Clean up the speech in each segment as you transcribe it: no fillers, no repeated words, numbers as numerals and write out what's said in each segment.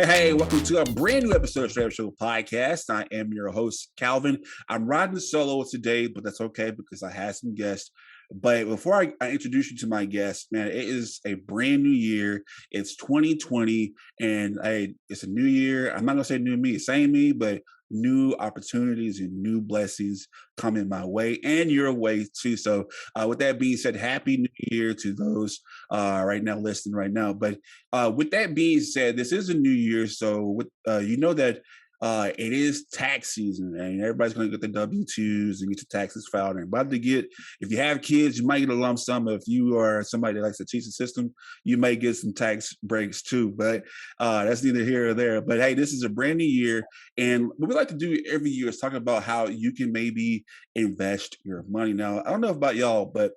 Hey, welcome to a brand new episode of STR8UP Show podcast. I am your host, Calvin. I'm riding solo today, but that's okay because I had some guests. But before I introduce you to my guest, man, it is a brand new year. It's 2020, and it's a new year. I'm not going to say new me, same me, but new opportunities and new blessings coming my way and your way too. So with that being said, happy new year to those right now listening right now. But with that being said, this is a new year. So with, you know that it is tax season and everybody's going to get the W-2s and get your taxes filed. And about to get, if you have kids, you might get a lump sum. If you are somebody that likes to teach the system, you may get some tax breaks too. But that's neither here or there. But hey, this is a brand new year. And what we like to do every year is talk about how you can maybe invest your money. Now, I don't know about y'all, but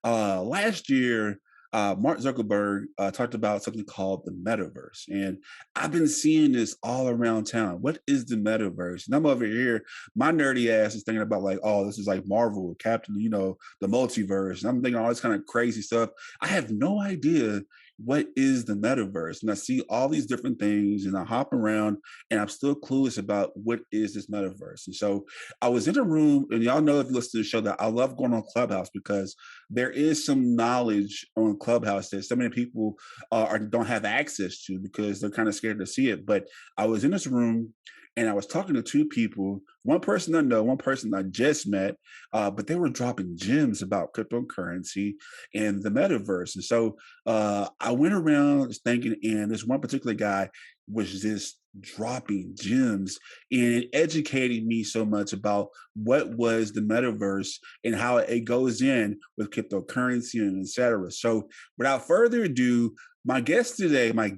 last year, Mark Zuckerberg talked about something called the Metaverse. And I've been seeing this all around town. What is the Metaverse? And I'm over here, my nerdy ass is thinking about like, oh, this is like Marvel, Captain, the multiverse. And I'm thinking all this kind of crazy stuff. I have no idea what is the Metaverse. And I see all these different things and I hop around and I'm still clueless about what is this Metaverse. And so I was in a room, and y'all know if you listen to the show that I love going on Clubhouse because there is some knowledge on Clubhouse that so many people don't have access to because they're kind of scared to see it. But I was in this room and I was talking to two people, one person I know, one person I just met, but they were dropping gems about cryptocurrency and the Metaverse. And so I went around thinking, and this one particular guy was just dropping gems and educating me so much about what was the Metaverse and how it goes in with cryptocurrency and et cetera. So without further ado, my guest today, let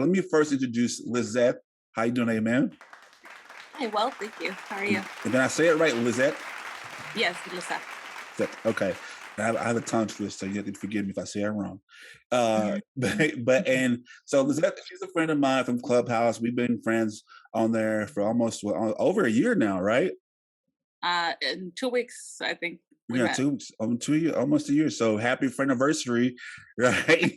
me first introduce Lizeth. How you doing today, man? Hi, well, thank you. How are you? And then I say it right, Lizeth? Yes, Lizeth. Okay. I have a tongue twist, so you have to forgive me if I say it wrong. And so Lizeth, she's a friend of mine from Clubhouse. We've been friends on there for almost over a year now, right? In 2 weeks, I think. Yeah, 2 weeks, 2 years, almost a year. So happy friendiversary, right?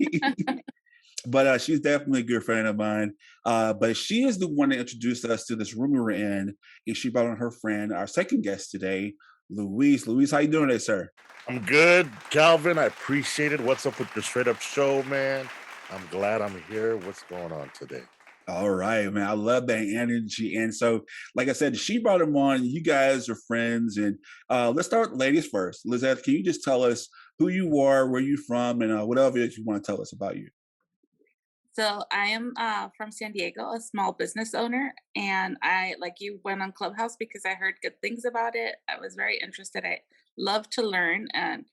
But she's definitely a good friend of mine. But she is the one that introduced us to this room we were in, and she brought on her friend, our second guest today, Luis. Luis, how you doing today, sir? I'm good, Calvin. I appreciate it. What's up with your straight up show, man? I'm glad I'm here. What's going on today? All right, man. I love that energy. And so, like I said, she brought him on. You guys are friends. And let's start with ladies first. Lizeth, can you just tell us who you are, where you're from, and whatever it is you want to tell us about you? So I am from San Diego, a small business owner. And I, like you, went on Clubhouse because I heard good things about it. I was very interested. I love to learn, and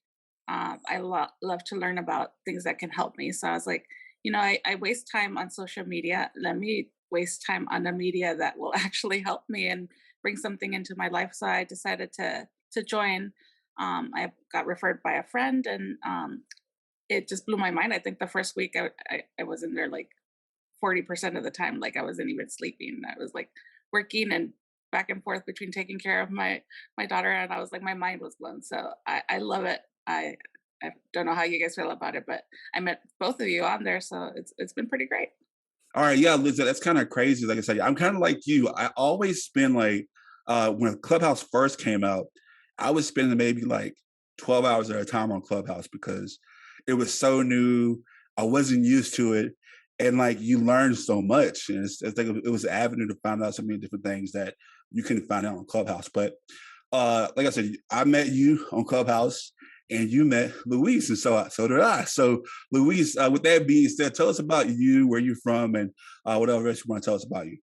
love to learn about things that can help me. So I was like, I waste time on social media. Let me waste time on the media that will actually help me and bring something into my life. So I decided to join. I got referred by a friend, and it just blew my mind. I think the first week I was in there like 40% of the time, like I wasn't even sleeping. I was like working and back and forth between taking care of my daughter, and I was like, my mind was blown. So I love it. I don't know how you guys feel about it, but I met both of you on there, so it's been pretty great. All right, yeah, Lizeth, that's kind of crazy. Like I said, I'm kind of like you. I always spend like, when Clubhouse first came out, I was spending maybe like 12 hours at a time on Clubhouse because it was so new. I wasn't used to it. And like you learn so much. And it's like it was an avenue to find out so many different things that you couldn't find out on Clubhouse. But like I said, I met you on Clubhouse and you met Luis, and so did I. So Luis, with that being said, tell us about you, where you're from, and whatever else you want to tell us about you.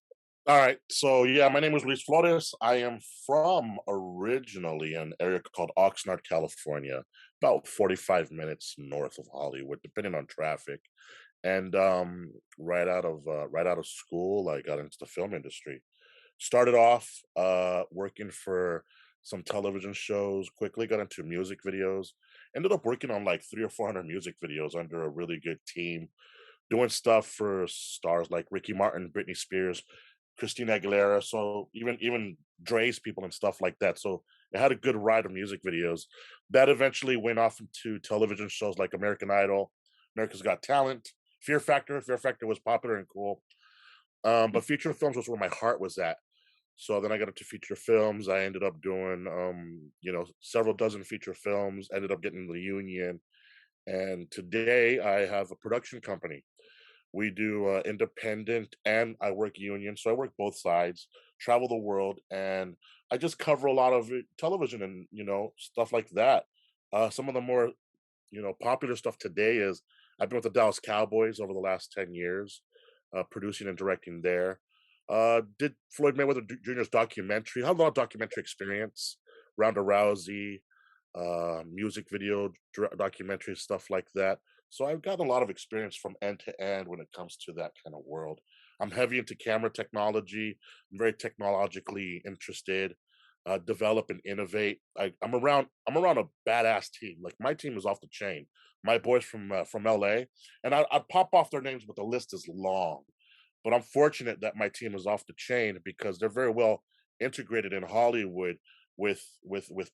All right. So, yeah, my name is Rhys Flores. I am from originally an area called Oxnard, California, about 45 minutes north of Hollywood, depending on traffic. And right out of school, I got into the film industry. Started off working for some television shows, quickly got into music videos, ended up working on like 300 or 400 music videos under a really good team, doing stuff for stars like Ricky Martin, Britney Spears, Christina Aguilera, so even Dre's people and stuff like that. So it had a good ride of music videos. That eventually went off into television shows like American Idol, America's Got Talent, Fear Factor. Fear Factor was popular and cool. But feature films was where my heart was at. So then I got into feature films. I ended up doing, several dozen feature films. Ended up getting the union, and today I have a production company. We do independent, and I work union, so I work both sides. Travel the world, and I just cover a lot of television and stuff like that. Some of the more popular stuff today is I've been with the Dallas Cowboys over the last 10 years, producing and directing there. Did Floyd Mayweather Jr.'s documentary. I have a lot of documentary experience. Ronda Rousey, music video documentary, stuff like that. So I've got a lot of experience from end to end when it comes to that kind of world. I'm heavy into camera technology. I'm very technologically interested. Develop and innovate. I'm around a badass team. Like my team is off the chain. My boys from LA, and I'd pop off their names, but the list is long. But I'm fortunate that my team is off the chain because they're very well integrated in Hollywood with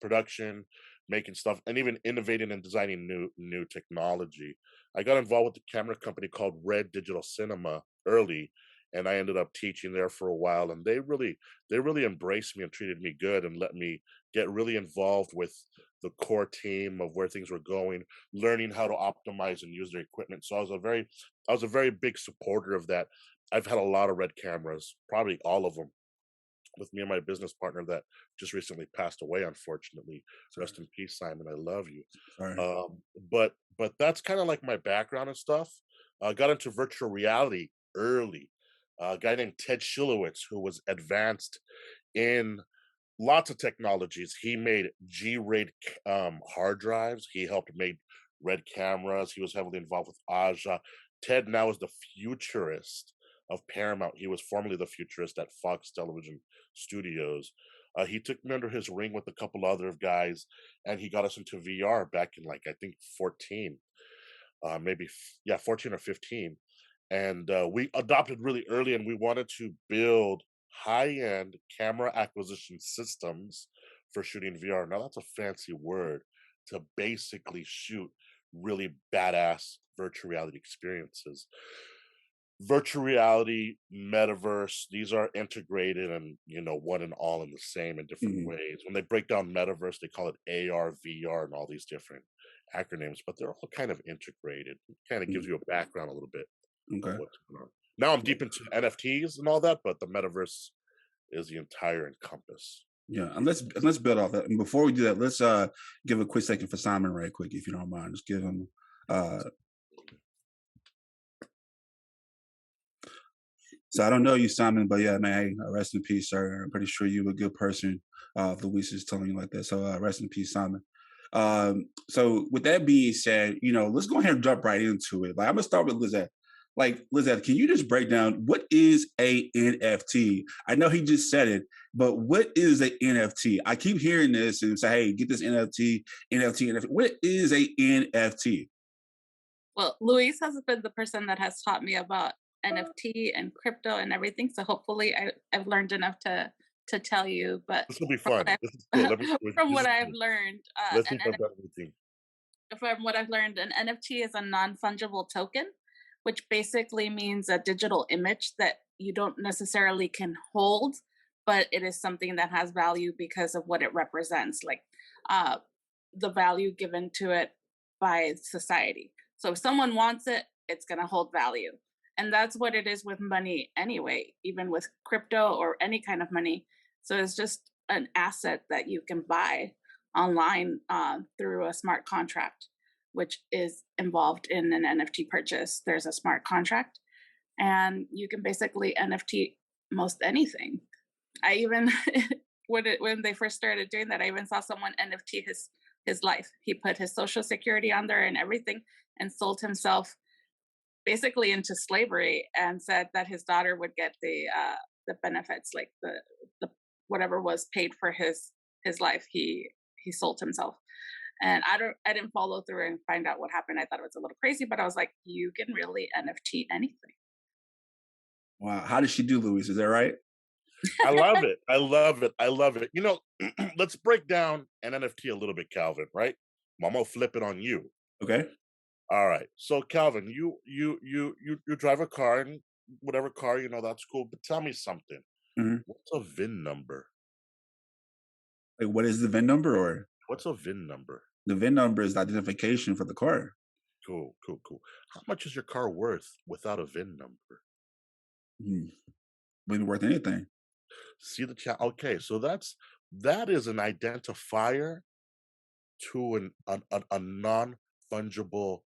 production, making stuff, and even innovating and designing new technology. I got involved with the camera company called Red Digital Cinema early, and I ended up teaching there for a while. And they really embraced me and treated me good and let me get really involved with the core team of where things were going, learning how to optimize and use their equipment. So I was a very big supporter of that. I've had a lot of red cameras, probably all of them, with me and my business partner that just recently passed away, unfortunately. So rest in peace, Simon. I love you. Sorry. But that's kind of like my background and stuff. Got into virtual reality early. A guy named Ted Shilowitz, who was advanced in lots of technologies. He made G-RAID hard drives. He helped make red cameras. He was heavily involved with Aja. Ted now is the futurist of Paramount. He was formerly the futurist at Fox Television Studios. He took me under his wing with a couple other guys, and he got us into VR back in like I think 14, maybe yeah 14 or 15, and we adopted really early, and we wanted to build high-end camera acquisition systems for shooting VR. Now that's a fancy word to basically shoot really badass virtual reality experiences. Virtual reality, metaverse, these are integrated and one and all in the same in different Mhm. ways. When they break down metaverse, they call it AR, VR, and all these different acronyms, but they're all kind of integrated. It kind of gives Mhm. you a background a little bit of Okay. what's going on. Now I'm deep into NFTs and all that, but the metaverse is the entire encompass. Yeah, and let's build off that. And before we do that, let's give a quick second for Simon, right quick, if you don't mind. Just give him. Uh, so I don't know you, Simon, but yeah, man, hey, rest in peace, sir. I'm pretty sure you're a good person. If Luis is telling you like that, so rest in peace, Simon. So with that being said, let's go ahead and jump right into it. Like I'm gonna start with Lizeth. Like Lizeth, can you just break down what is a NFT? I know he just said it, but what is a NFT? I keep hearing this and say, "Hey, get this NFT, NFT, NFT." What is a NFT? Well, Luis has been the person that has taught me about NFT and crypto and everything. So hopefully I've learned enough to tell you. But This will be from fun. what This is cool. Let me. from This what is I've cool. learned, Let's see if I've got anything. from what I've learned, an NFT is a non-fungible token, which basically means a digital image that you don't necessarily can hold, but it is something that has value because of what it represents, like uh, the value given to it by society. So if someone wants it, it's going to hold value. And that's what it is with money anyway, even with crypto or any kind of money. So it's just an asset that you can buy online through a smart contract, which is involved in an NFT purchase. There's a smart contract, and you can basically NFT most anything. I even when they first started doing that, I even saw someone NFT his life. He put his social security on there and everything, and sold himself basically into slavery, and said that his daughter would get the benefits, like the whatever was paid for his life. He sold himself, and I didn't follow through and find out what happened. I thought it was a little crazy, but I was like, you can really NFT anything. Wow, how did she do, Luis? Is that right? I love it. I love it. I love it. Let's break down an NFT a little bit, Calvin, right? I'm gonna flip it on you. Okay. All right. So Calvin, you drive a car and whatever car, that's cool. But tell me something. Mhm. What's a VIN number? Like, what is the VIN number? Or What's a VIN number? the VIN number is the identification for the car. Cool, cool, cool. How much is your car worth without a VIN number? Mm. Wouldn't worth anything. See the chat. Okay, so that is an identifier to a non-fungible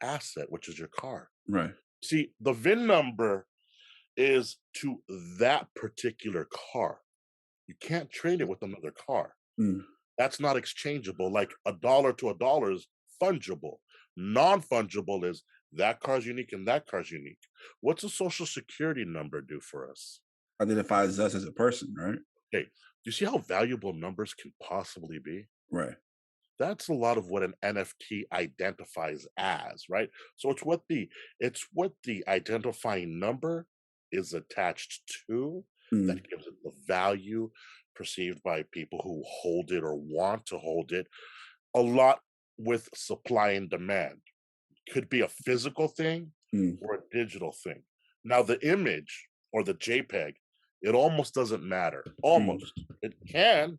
asset, which is your car. Right. See, the VIN number is to that particular car. You can't trade it with another car. Mm. That's not exchangeable. Like a dollar to a dollar is fungible. Non-fungible is that car's unique and that car's unique. What's a social security number do for us? Identifies us as a person, right? Okay, do you see how valuable numbers can possibly be? Right. That's a lot of what an NFT identifies as, right? So it's what the identifying number is attached to Mm. that gives it the value perceived by people who hold it or want to hold it. A lot with supply and demand. Could be a physical thing Mm. or a digital thing. Now the image or the JPEG, it almost doesn't matter. Mm. Almost. It can,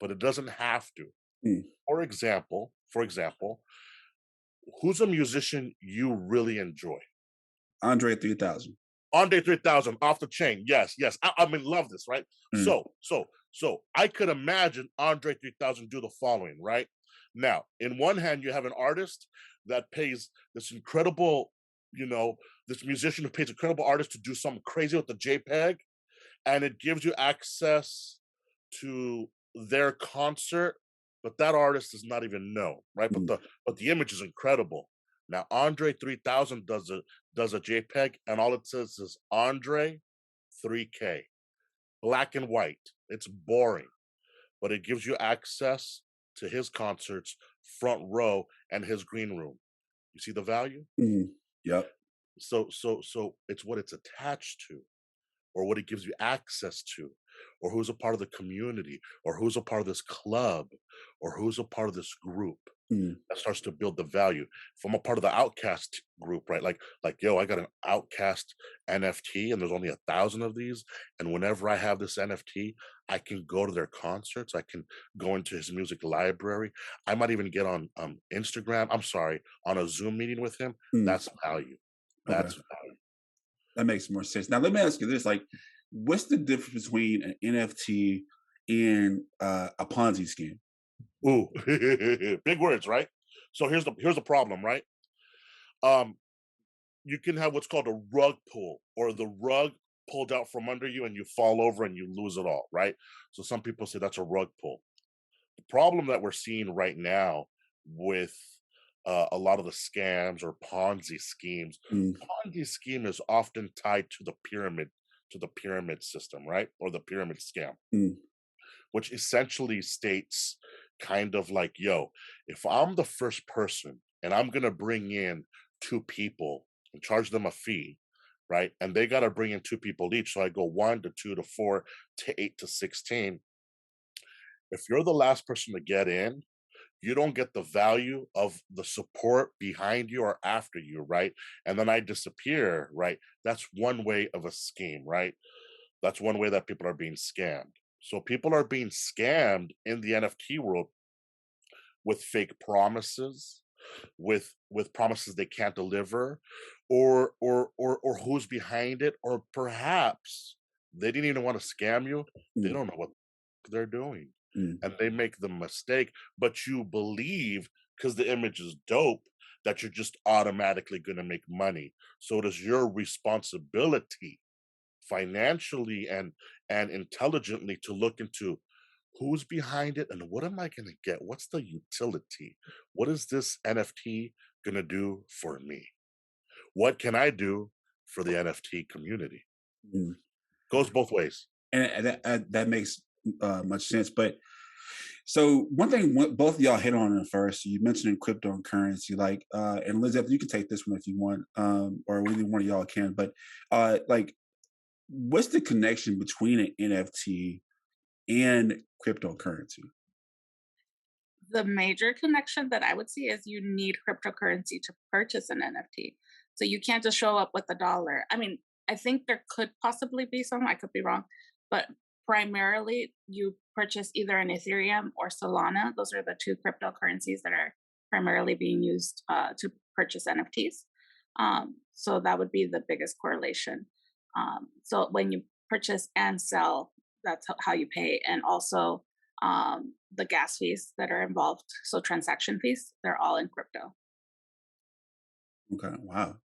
but it doesn't have to. Mm. For example, who's a musician you really enjoy? Andre 3000. Andre 3000, off the chain. Yes, yes. I mean, love this, right? Mm. So I could imagine Andre 3000 do the following, right? Now, in one hand, you have an artist that pays this incredible, this musician who pays incredible artist to do something crazy with the JPEG, and it gives you access to their concert, but that artist does not even know, right? But Mm. the image is incredible. Now Andre 3000 does a JPEG, and all it says is Andre 3K, black and white. It's boring, but it gives you access to his concerts, front row, and his green room. You see the value? Mm. Yep. So it's what it's attached to, or what it gives you access to, or who's a part of the community, or who's a part of this club, or who's a part of this group Mm. that starts to build the value. If I'm a part of the outcast group, right? Like, yo, I got an outcast NFT and there's only 1,000 of these. And whenever I have this NFT, I can go to their concerts. I can go into his music library. I might even get on Instagram. I'm sorry, on a Zoom meeting with him. Mm. That's value. Okay. That's value. That makes more sense. Now, let me ask you this: like, what's the difference between an NFT and a Ponzi scheme? Ooh, big words, right? So here's the problem, right? Um, you can have what's called a rug pull, or the rug pulled out from under you and you fall over and you lose it all, right? So some people say that's a rug pull. The problem that we're seeing right now with a lot of the scams or Ponzi schemes, Mm. Ponzi scheme is often tied to the pyramid system, right? Or the pyramid scam, Mm. which essentially states kind of like, yo, if I'm the first person and I'm going to bring in two people and charge them a fee, right? And they got to bring in two people each. So I go 1 to 2 to 4 to 8 to 16. If you're the last person to get in, you don't get the value of the support behind you or after you, right? And then I disappear, right? That's one way of a scheme, right? That's one way that people are being scammed. So people are being scammed in the NFT world with fake promises, with promises they can't deliver, or who's behind it, or perhaps they didn't even want to scam you. They Mm. don't know what they're doing. Mm. And they make the mistake, but you believe because the image is dope that you're just automatically going to make money. So it is your responsibility financially and intelligently to look into who's behind it and what am I going to get? What's the utility? What is this NFT going to do for me? What can I do for the NFT community? Mm. Goes both ways. And that makes much sense. But so one thing, both of y'all hit on it first. You mentioned cryptocurrency, like, and Lizeth, you can take this one if you want, or either one of y'all can. But like, what's the connection between an NFT and cryptocurrency? the major connection that I would see is you need cryptocurrency to purchase an NFT. So you can't just show up with a dollar. I mean, I think there could possibly be some, I could be wrong, but primarily you purchase either an Ethereum or Solana. Those are the two cryptocurrencies that are primarily being used to purchase NFTs. So that would be the biggest correlation. So when you purchase and sell, that's how you pay. And also the gas fees that are involved, so transaction fees, they're all in crypto. Okay, wow.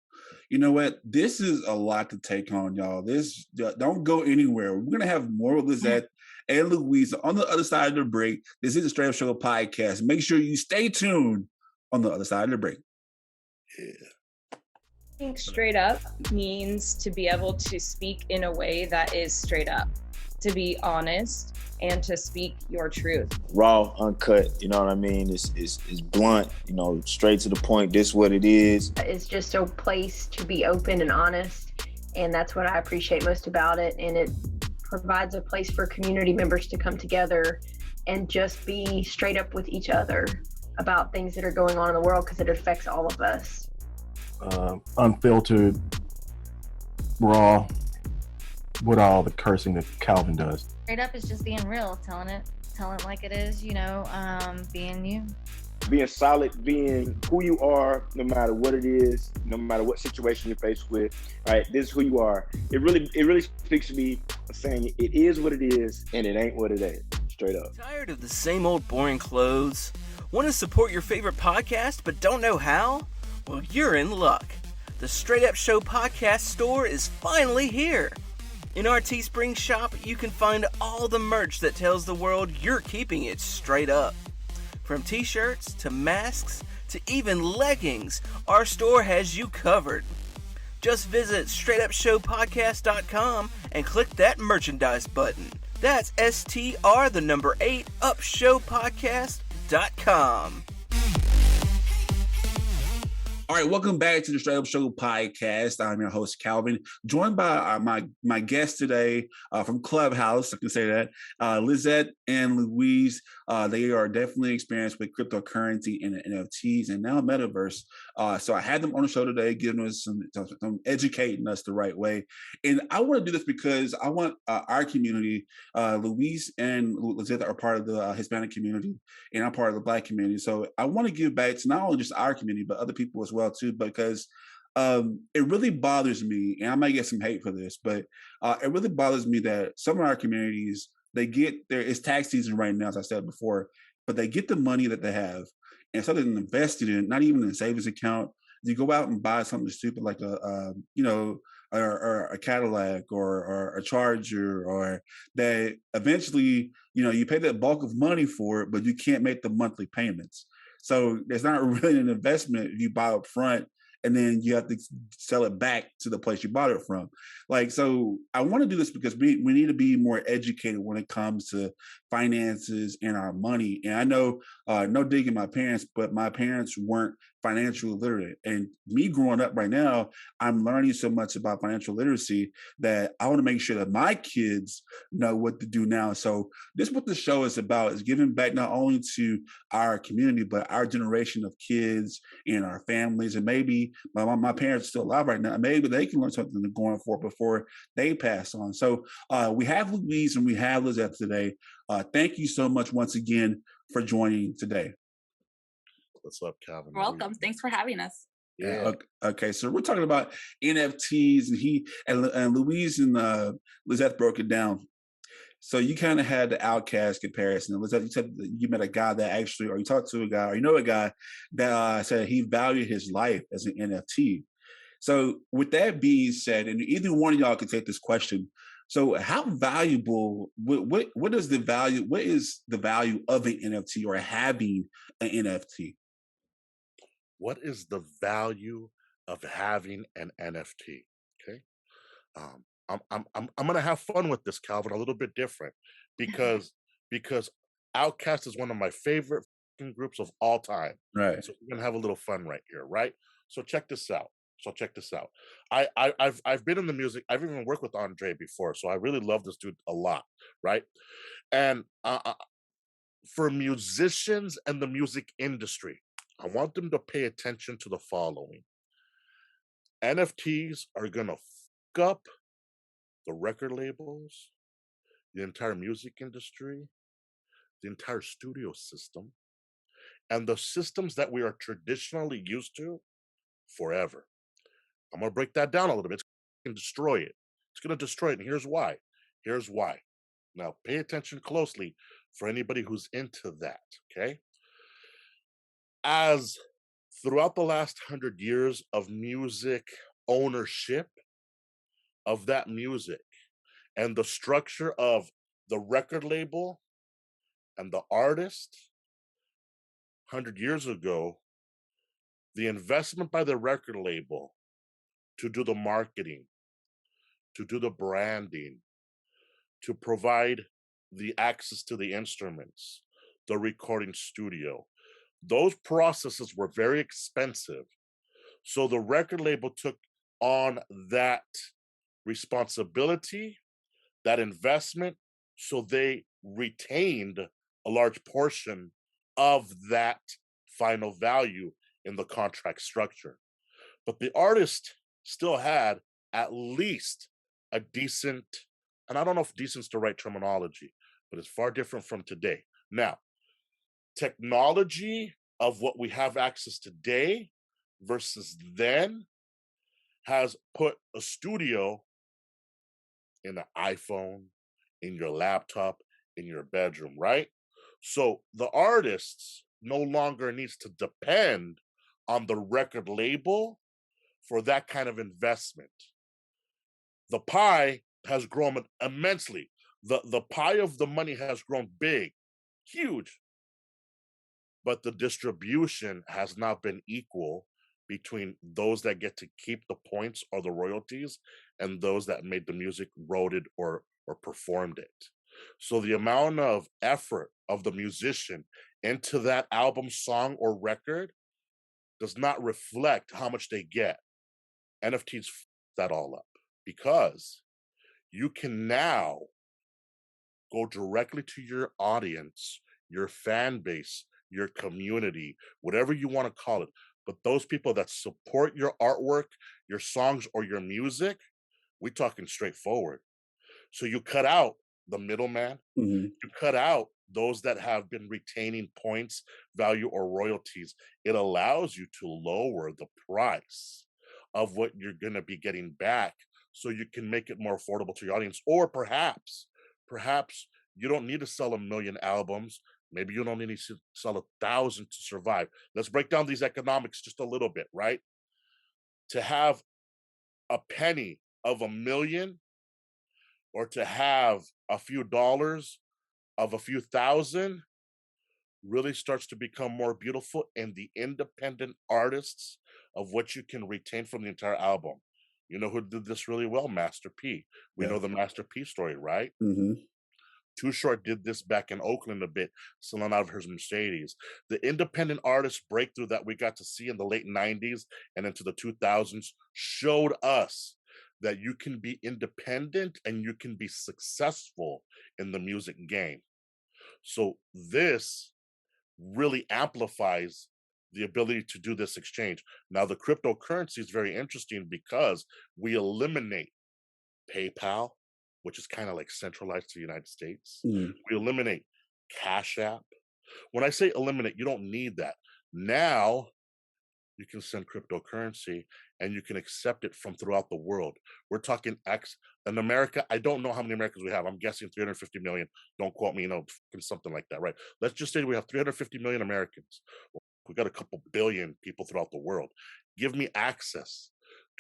You know what? This is a lot to take on, y'all. This don't go anywhere. We're gonna have more of Lizeth and Louise on the other side of the break. This is the Straight Up Show podcast. Make sure you stay tuned on the other side of the break. Yeah. I think straight up means to be able to speak in a way that is straight up, to be honest, and to speak your truth. Raw, uncut, you know what I mean? It's blunt, you know, straight to the point. This is what it is. It's just a place to be open and honest, and that's what I appreciate most about it. And it provides a place for community members to come together and just be straight up with each other about things that are going on in the world, because it affects all of us. Unfiltered, raw, with all the cursing that Calvin does. Straight up is just being real, telling it like it is, you know, being you. Being solid, being who you are, no matter what it is, no matter what situation you're faced with. All right, this is who you are. It really speaks to me, saying it is what it is and it ain't what it ain't. Straight up. Tired of the same old boring clothes? Want to support your favorite podcast but don't know how? Well, you're in luck. The Straight Up Show podcast store is finally here. In our Teespring shop, you can find all the merch that tells the world you're keeping it straight up. From t-shirts to masks to even leggings, our store has you covered. Just visit straightupshowpodcast.com and click that merchandise button. That's STR8UP. All right, welcome back to the Straight Up Show podcast. I'm your host, Calvin, joined by my guest today from Clubhouse, I can say that, Lizeth and Louise. They are definitely experienced with cryptocurrency and NFTs and now Metaverse. So I had them on the show today, giving us some educating us the right way. And I want to do this because I want our community, Louise and Lizeth are part of the Hispanic community, and I'm part of the Black community. So I want to give back to not only just our community, but other people as well too, because it really bothers me, and I might get some hate for this, but it really bothers me that some of our communities, it's tax season right now, as I said before, but they get the money that they have, and instead of investing in, not even in a savings account, you go out and buy something stupid like a Cadillac or a Charger, or that eventually, you pay that bulk of money for it, but you can't make the monthly payments. So there's not really an investment if you buy up front and then you have to sell it back to the place you bought it from. So I want to do this because we need to be more educated when it comes to finances and our money. And I know, no digging my parents, but my parents weren't financially literate. And me growing up right now, I'm learning so much about financial literacy that I want to make sure that my kids know what to do now. So this is what the show is about, is giving back not only to our community, but our generation of kids and our families. And maybe my parents are still alive right now. Maybe they can learn something going forward before they pass on. So we have Louise and we have Lizeth today. Thank you so much once again for joining today. What's up, Calvin? You're welcome. Thanks for having us. Yeah. Okay, so we're talking about NFTs, and Louise and Lizeth broke it down. So you kind of had the outcast comparison. Lizeth, you said that you met a guy that actually, or you talked to a guy, or you know a guy that said he valued his life as an NFT. So with that being said, and either one of y'all can take this question. So how valuable, what is the value of an NFT or having an NFT? What is the value of having an NFT? Okay. I'm gonna have fun with this, Calvin, a little bit different because Outkast is one of my favorite groups of all time. Right. So we're gonna have a little fun right here, right? So check this out. I've been in the music. I've even worked with Andre before, so I really love this dude a lot, right? And for musicians and the music industry, I want them to pay attention to the following. NFTs are going to fuck up the record labels, the entire music industry, the entire studio system, and the systems that we are traditionally used to forever. I'm going to break that down a little bit. It's going to destroy it. It's going to destroy it. And here's why. Here's why. Now, pay attention closely for anybody who's into that, okay? As throughout the last 100 years of music ownership of that music and the structure of the record label and the artist, 100 years ago, the investment by the record label to do the marketing, to do the branding, to provide the access to the instruments, the recording studio, those processes were very expensive. So the record label took on that responsibility, that investment, so they retained a large portion of that final value in the contract structure. But the artist still had at least a decent, and I don't know if decent's the right terminology, but it's far different from today. Now, technology of what we have access today versus then has put a studio in an iPhone, in your laptop, in your bedroom, right? So the artists no longer needs to depend on the record label for that kind of investment. The pie has grown immensely. The pie of the money has grown big, huge. But the distribution has not been equal between those that get to keep the points or the royalties and those that made the music, wrote it, or performed it. So the amount of effort of the musician into that album, song, or record does not reflect how much they get. NFTs f that all up because you can now go directly to your audience, your fan base, your community, whatever you want to call it. But those people that support your artwork, your songs, or your music, we're talking straightforward. So you cut out the middleman, you cut out those that have been retaining points, value, or royalties. It allows you to lower the price of what you're going to be getting back so you can make it more affordable to your audience. Or perhaps you don't need to sell 1 million albums. Maybe you don't need to sell 1,000 to survive. Let's break down these economics just a little bit, right? To have a penny of 1 million or to have a few dollars of a few thousand really starts to become more beautiful in the independent artists of what you can retain from the entire album. You know who did this really well? Master P. We know the Master P story, right? Too Short did this back in Oakland a bit, selling out of his Mercedes. The independent artist breakthrough that we got to see in the late 90s and into the 2000s showed us that you can be independent and you can be successful in the music game. So this really amplifies the ability to do this exchange. Now, the cryptocurrency is very interesting because we eliminate PayPal, which is kind of like centralized to the United States. We eliminate Cash App. When I say eliminate, you don't need that. Now, you can send cryptocurrency and you can accept it from throughout the world. We're talking in America. I don't know how many Americans we have. I'm guessing 350 million. Don't quote me, something like that, right? Let's just say we have 350 million Americans. We got a couple billion people throughout the world. Give me access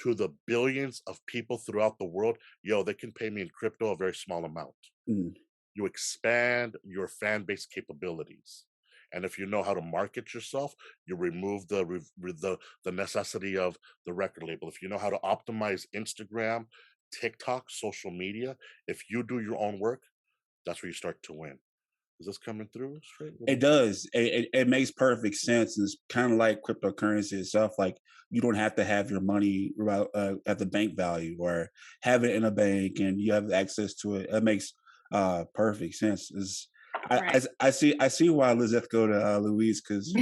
to the billions of people throughout the world. Yo, they can pay me in crypto a very small amount. You expand your fan base capabilities. And if you know how to market yourself, you remove the necessity of the record label. If you know how to optimize Instagram, TikTok, social media, if you do your own work, that's where you start to win. Is this coming through straight? It does. It makes perfect sense. It's kind of like cryptocurrency itself. Like you don't have to have your money at the bank value or have it in a bank and you have access to it. It makes perfect sense. I see why Lizeth go to Luis, because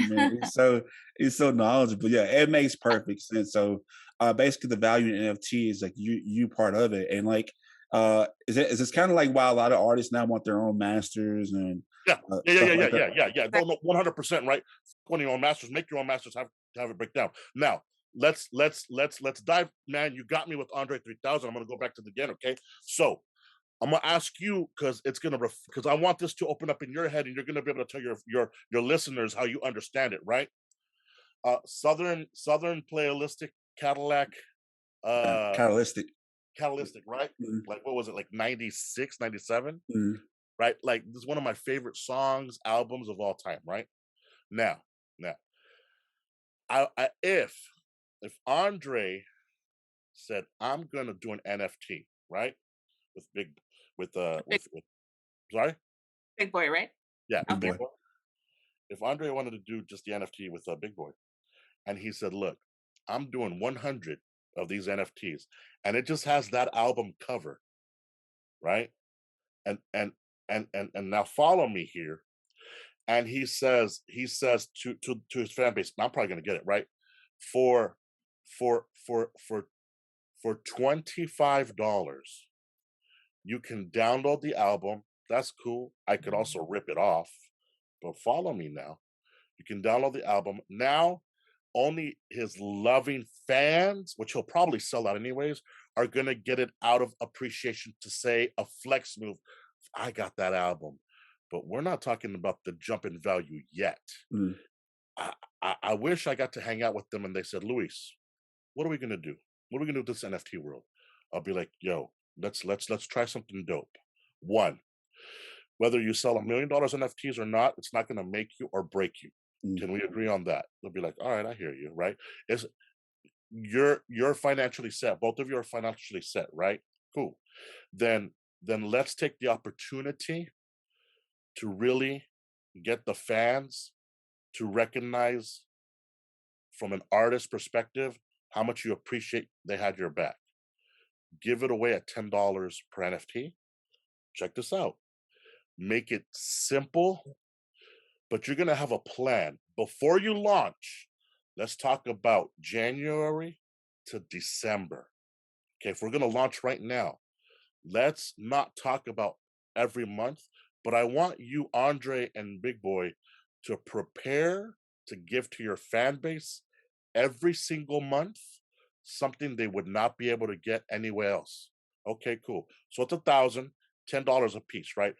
he's so knowledgeable. Yeah, it makes perfect sense. So basically the value in NFT is like you part of it. And like is this kind of like why a lot of artists now want their own masters and Yeah, stuff like that? yeah. No, 100%, right? When your own masters, make your own masters, have it break down. Now, let's dive, man. You got me with Andre 3000. I'm gonna go back to the again, okay? So I'm gonna ask you because it's gonna because I want this to open up in your head, and you're gonna be able to tell your listeners how you understand it, right? Southern playalistic Cadillac, Catalytic. right? Mm-hmm. Like what was it, like 96, 97? Mm-hmm. Right? Like this is one of my favorite songs, albums of all time, right? Now, if Andre said I'm gonna do an NFT, right? With sorry? Big Boy, right? Yeah, Big Okay. Boy. If Andre wanted to do just the NFT with Big Boy, and he said, "Look, I'm doing 100 of these NFTs," and it just has that album cover, right? And now follow me here. And he says to his fan base, I'm probably gonna get it right, for $25, you can download the album. That's cool. I could also rip it off, but follow me now. You can download the album. Now, only his loving fans, which he'll probably sell out anyways, are going to get it out of appreciation to say a flex move. I got that album. But we're not talking about the jump in value yet. Mm. I wish I got to hang out with them and they said, Luis, what are we going to do? What are we going to do with this NFT world? I'll be like, yo, let's try something dope. One, whether you sell $1 million NFTs or not, it's not going to make you or break you. Can we agree on that? They'll be like, all right, I hear you, right? You're financially set. Both of you are financially set, right? Cool. Then let's take the opportunity to really get the fans to recognize from an artist perspective how much you appreciate they had your back. Give it away at $10 per NFT. Check this out. Make it simple, but you're going to have a plan. Before you launch, let's talk about January to December. Okay, if we're going to launch right now, let's not talk about every month, but I want you, Andre and Big Boy, to prepare to give to your fan base every single month something they would not be able to get anywhere else. Okay, cool. So it's $1,000, $10 a piece, right?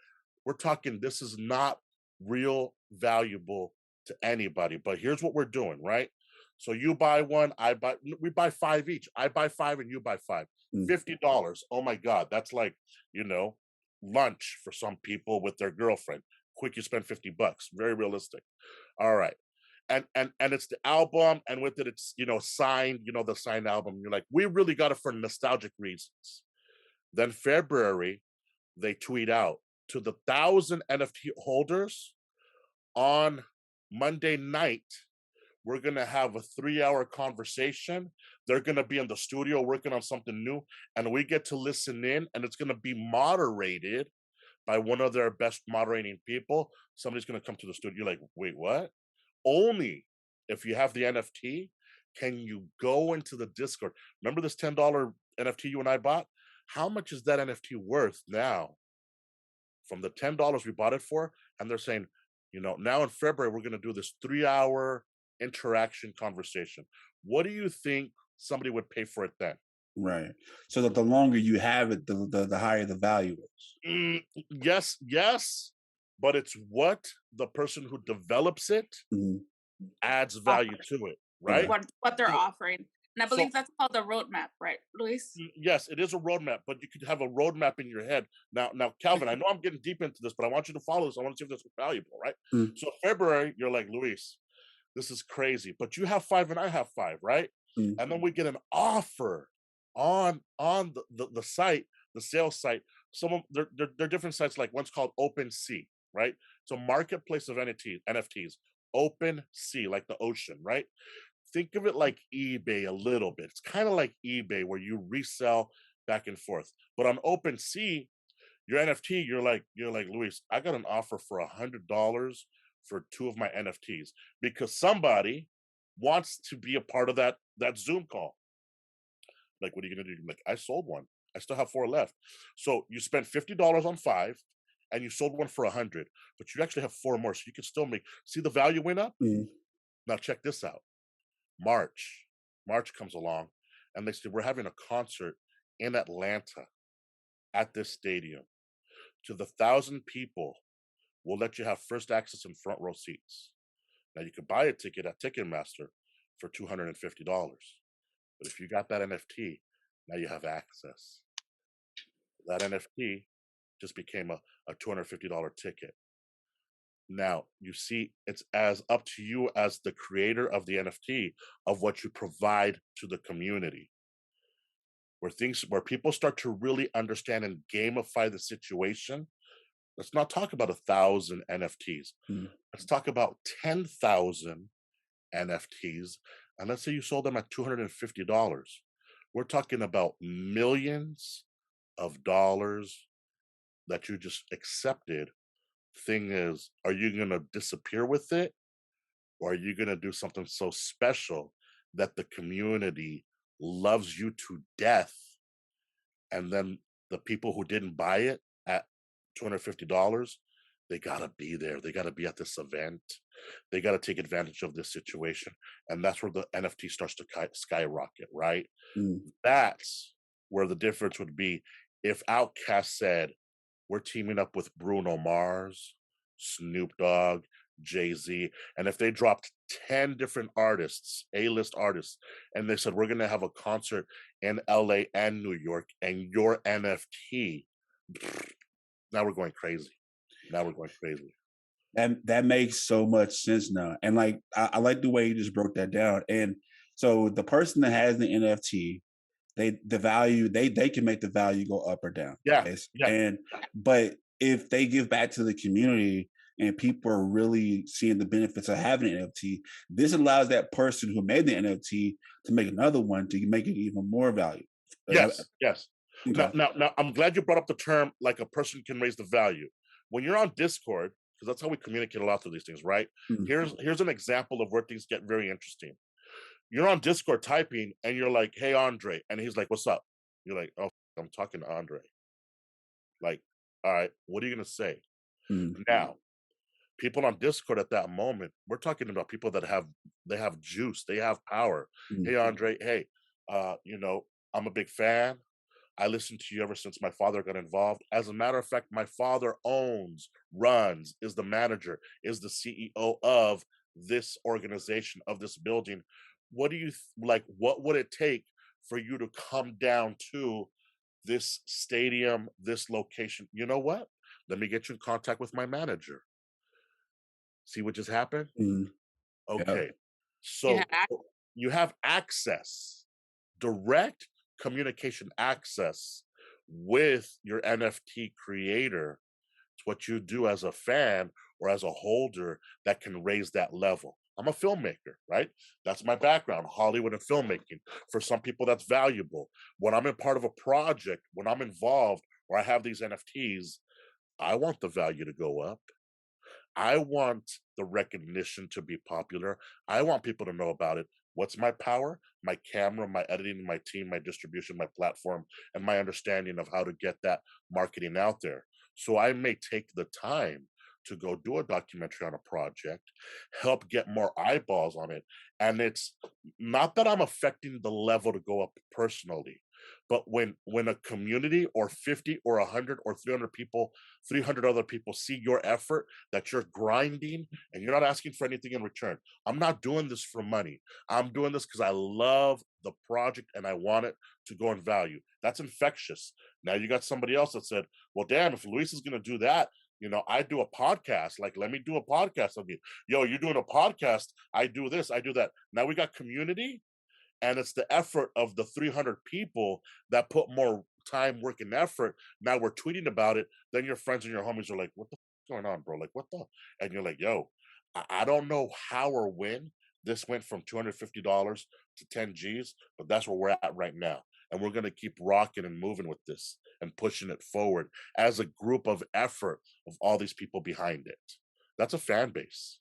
We're talking, this is not real valuable to anybody, but here's what we're doing, right? So you buy one, we buy 5 each. I buy 5 and you buy 5. $50. Oh my God, that's like, lunch for some people with their girlfriend. Quick, you spend $50. Very realistic. All right. And it's the album, and with it, it's signed, the signed album. You're like, we really got it for nostalgic reasons. Then February, they tweet out to the 1,000 NFT holders on Monday night, we're going to have a 3-hour conversation. They're going to be in the studio working on something new, and we get to listen in, and it's going to be moderated by one of their best moderating people. Somebody's going to come to the studio. You're like, wait, what? Only if you have the NFT can you go into the Discord. Remember this $10 NFT you and I bought? How much is that NFT worth now? From the $10 we bought it for, and they're saying, now in February, we're going to do this 3-hour interaction conversation. What do you think somebody would pay for it then? Right. So that the longer you have it, the higher the value is. Yes. But it's what the person who develops it adds value to it, right? What they're offering. And I believe that's called the roadmap, right, Luis? Yes, it is a roadmap, but you could have a roadmap in your head. Now, Calvin, I know I'm getting deep into this, but I want you to follow this. I want to see if this is valuable, right? So February, you're like, Luis, this is crazy, but you have 5 and I have 5, right? And then we get an offer on the site, the sales site. They're different sites, like one's called OpenSea, right? It's a marketplace of NFTs, OpenSea, like the ocean, right? Think of it like eBay a little bit. It's kind of like eBay where you resell back and forth. But on OpenSea, Your NFT, you're like, Luis, I got an offer for $100 for 2 of my NFTs because somebody wants to be a part of that Zoom call. Like, what are you gonna do? Like, I sold one. I still have 4 left. So you spent $50 on 5 and you sold one for 100, but you actually have 4 more. So you can still see the value went up. Now check this out. March comes along and they say, we're having a concert in Atlanta at this stadium. To the 1,000 people, we'll let you have first access and front row seats. Now you could buy a ticket at Ticketmaster for $250. But if you got that NFT, now you have access. That NFT just became a $250 ticket. Now you see, it's as up to you as the creator of the NFT of what you provide to the community. Where people start to really understand and gamify the situation. Let's not talk about 1,000 NFTs. Let's talk about 10,000 NFTs. And let's say you sold them at $250. We're talking about millions of dollars that you just accepted. Thing is, are you going to disappear with it? Or are you going to do something so special that the community loves you to death? And then the people who didn't buy it at $250, they got to be there. They got to be at this event. They got to take advantage of this situation. And that's where the NFT starts to skyrocket, right? That's where the difference would be if Outkast said, we're teaming up with Bruno Mars, Snoop Dogg, Jay-Z. And if they dropped 10 different artists, A-list artists, and they said, we're going to have a concert in LA and New York, and your NFT, now we're going crazy. And that makes so much sense now. And like, I like the way you just broke that down. And so the person that has the NFT, they can make the value go up or down. Yeah. But if they give back to the community and people are really seeing the benefits of having an NFT, this allows that person who made the NFT to make another one to make it even more valuable. Yes. Okay. Now, I'm glad you brought up the term, like a person can raise the value. When you're on Discord, because that's how we communicate a lot through these things, right? Here's an example of where things get very interesting. You're on Discord typing and you're like, hey, Andre. And he's like, what's up? You're like, oh, I'm talking to Andre. Like, all right, what are you going to say? Now, people on Discord at that moment, we're talking about people that have juice, they have power. Hey, Andre, hey, I'm a big fan. I listened to you ever since my father got involved. As a matter of fact, my father runs, is the manager, is the CEO of this organization, of this building. What do you like? What would it take for you to come down to this stadium, this location? You know what? Let me get you in contact with my manager. See what just happened? Okay. So you have access, direct communication access with your NFT creator. It's what you do as a fan or as a holder that can raise that level. I'm a filmmaker, right? That's my background, Hollywood and filmmaking. For some people, that's valuable. When I'm in part of a project, when I'm involved or I have these NFTs, I want the value to go up. I want the recognition to be popular. I want people to know about it. What's my power? My camera, my editing, my team, my distribution, my platform, and my understanding of how to get that marketing out there. So I may take the time to go do a documentary on a project, help get more eyeballs on it. And it's not that I'm affecting the level to go up personally, but when a community or 50 or 100 or 300 people, 300 other people see your effort, that you're grinding and you're not asking for anything in return. I'm not doing this for money. I'm doing this because I love the project and I want it to go in value. That's infectious. Now you got somebody else that said, well, damn, if Luis is going to do that, I do a podcast. Like, let me do a podcast of you. Yo, you're doing a podcast. I do this, I do that. Now we got community. And it's the effort of the 300 people that put more time, work, and effort. Now we're tweeting about it. Then your friends and your homies are like, what the f- going on, bro? Like, what the? And you're like, yo, I don't know how or when This went from $250 to 10 G's, but that's where we're at right now. And we're going to keep rocking and moving with this and pushing it forward as a group of effort of all these people behind it. That's a fan base.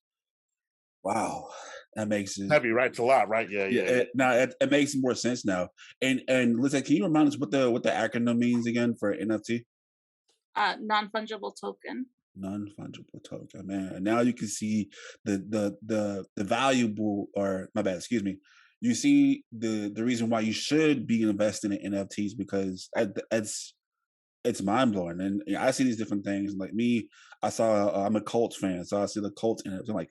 Wow, that makes it Heavy, right? It's a lot, right? Yeah. Now it makes more sense now. And Lizeth, can you remind us what the acronym means again for NFT? Non-fungible token. Non-fungible token, man. And now you can see the valuable, or my bad, excuse me. You see the reason why you should be investing in NFTs, because it's mind blowing. And I see these different things. Like me, I'm a Colts fan, so I see the Colts NFTs. I'm like,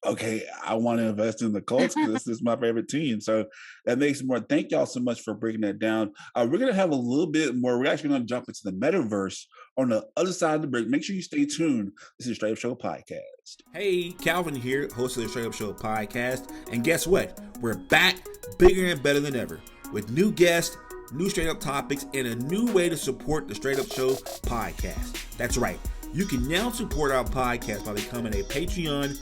okay, I want to invest in the Colts because this is my favorite team. So that makes it more. Thank y'all so much for breaking that down. We're going to have a little bit more. We're actually going to jump into the metaverse on the other side of the break. Make sure you stay tuned. This is Straight Up Show Podcast. Hey, Calvin here, host of the Straight Up Show Podcast. And guess what? We're back bigger and better than ever with new guests, new straight up topics, and a new way to support the Straight Up Show Podcast. That's right. You can now support our podcast by becoming a Patreon.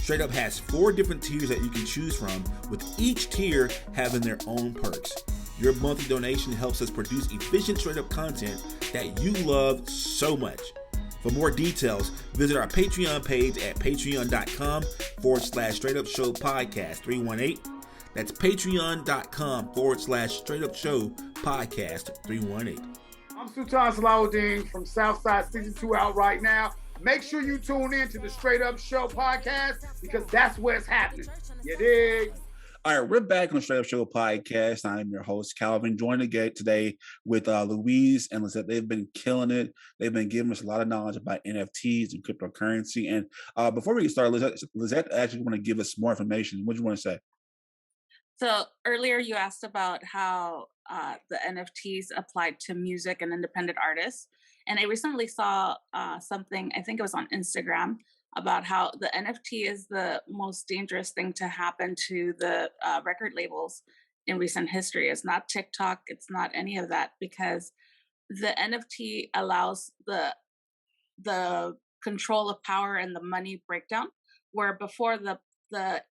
Straight Up has 4 different tiers that you can choose from, with each tier having their own perks. Your monthly donation helps us produce efficient Straight Up content that you love so much. For more details, visit our Patreon page at patreon.com/Straight Up Show Podcast 318. That's patreon.com/Straight Up Show Podcast 318. I'm Sultan Salahuddin from Southside Season 2 out right now. Make sure you tune in to the Straight Up Show Podcast, because that's where it's happening. You dig? All right, we're back on the Straight Up Show Podcast. I'm your host, Calvin, joined again today with Louise and Lizeth. They've been killing it. They've been giving us a lot of knowledge about NFTs and cryptocurrency. And before we get started, Lizeth actually want to give us more information. What do you want to say? So earlier you asked about how the NFTs applied to music and independent artists. And I recently saw something, I think it was on Instagram, about how the NFT is the most dangerous thing to happen to the record labels in recent history. It's not TikTok, it's not any of that, because the NFT allows the control of power and the money breakdown, where before the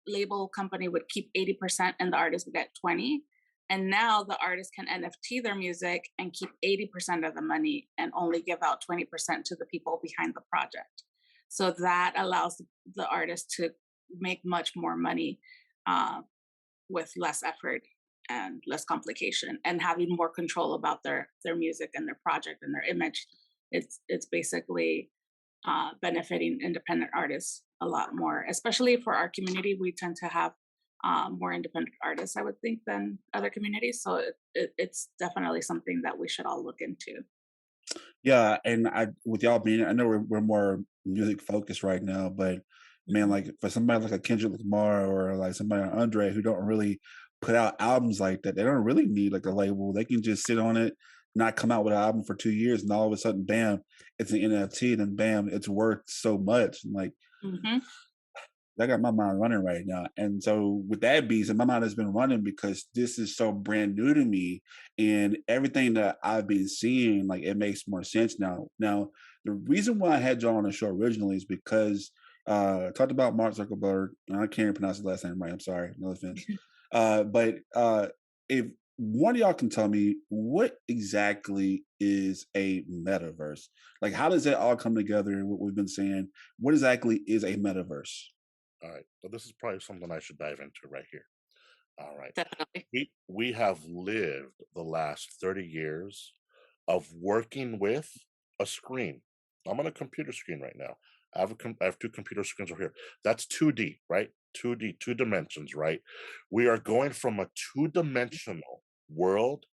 label company would keep 80% and the artist would get 20%. And now the artist can NFT their music and keep 80% of the money and only give out 20% to the people behind the project. So that allows the artist to make much more money with less effort and less complication, and having more control about their music and their project and their image. It's basically benefiting independent artists a lot more, especially for our community. We tend to have more independent artists, I would think, than other communities. So it's definitely something that we should all look into. Yeah, and with y'all being, I know we're more music focused right now, but man, like for somebody like a Kendrick Lamar or like somebody like Andre who don't really put out albums like that, they don't really need like a label. They can just sit on it, not come out with an album for 2 years, and all of a sudden, bam, it's an NFT, and then bam, it's worth so much. And like, I got my mind running right now. And so with that being said, my mind has been running because this is so brand new to me, and everything that I've been seeing, like, it makes more sense now. Now, the reason why I had y'all on the show originally is because I talked about Mark Zuckerberg, and I can't even pronounce his last name right. I'm sorry, no offense. But if one of y'all can tell me what exactly is a metaverse, like how does that all come together? And what we've been saying, what exactly is a metaverse? All right. So this is probably something I should dive into right here. All right. Definitely. We have lived the last 30 years of working with a screen. I'm on a computer screen right now. I have 2 computer screens over here. That's 2D, right? 2D, 2 dimensions, right? We are going from a 2-dimensional world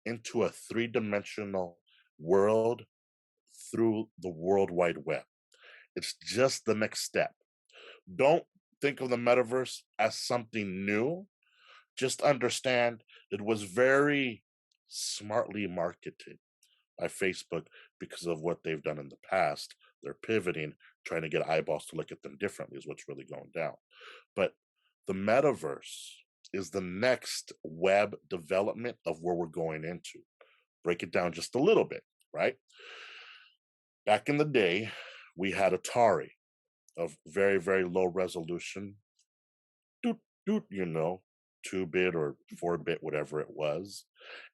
into a 3-dimensional world through the World Wide Web. It's just the next step. Don't think of the metaverse as something new. Just understand it was very smartly marketed by Facebook because of what they've done in the past. They're pivoting, trying to get eyeballs to look at them differently is what's really going down. But the metaverse is the next web development of where we're going into. Break it down just a little bit, right? Back in the day, we had Atari of very, very low resolution you know, 2-bit or 4-bit, whatever it was.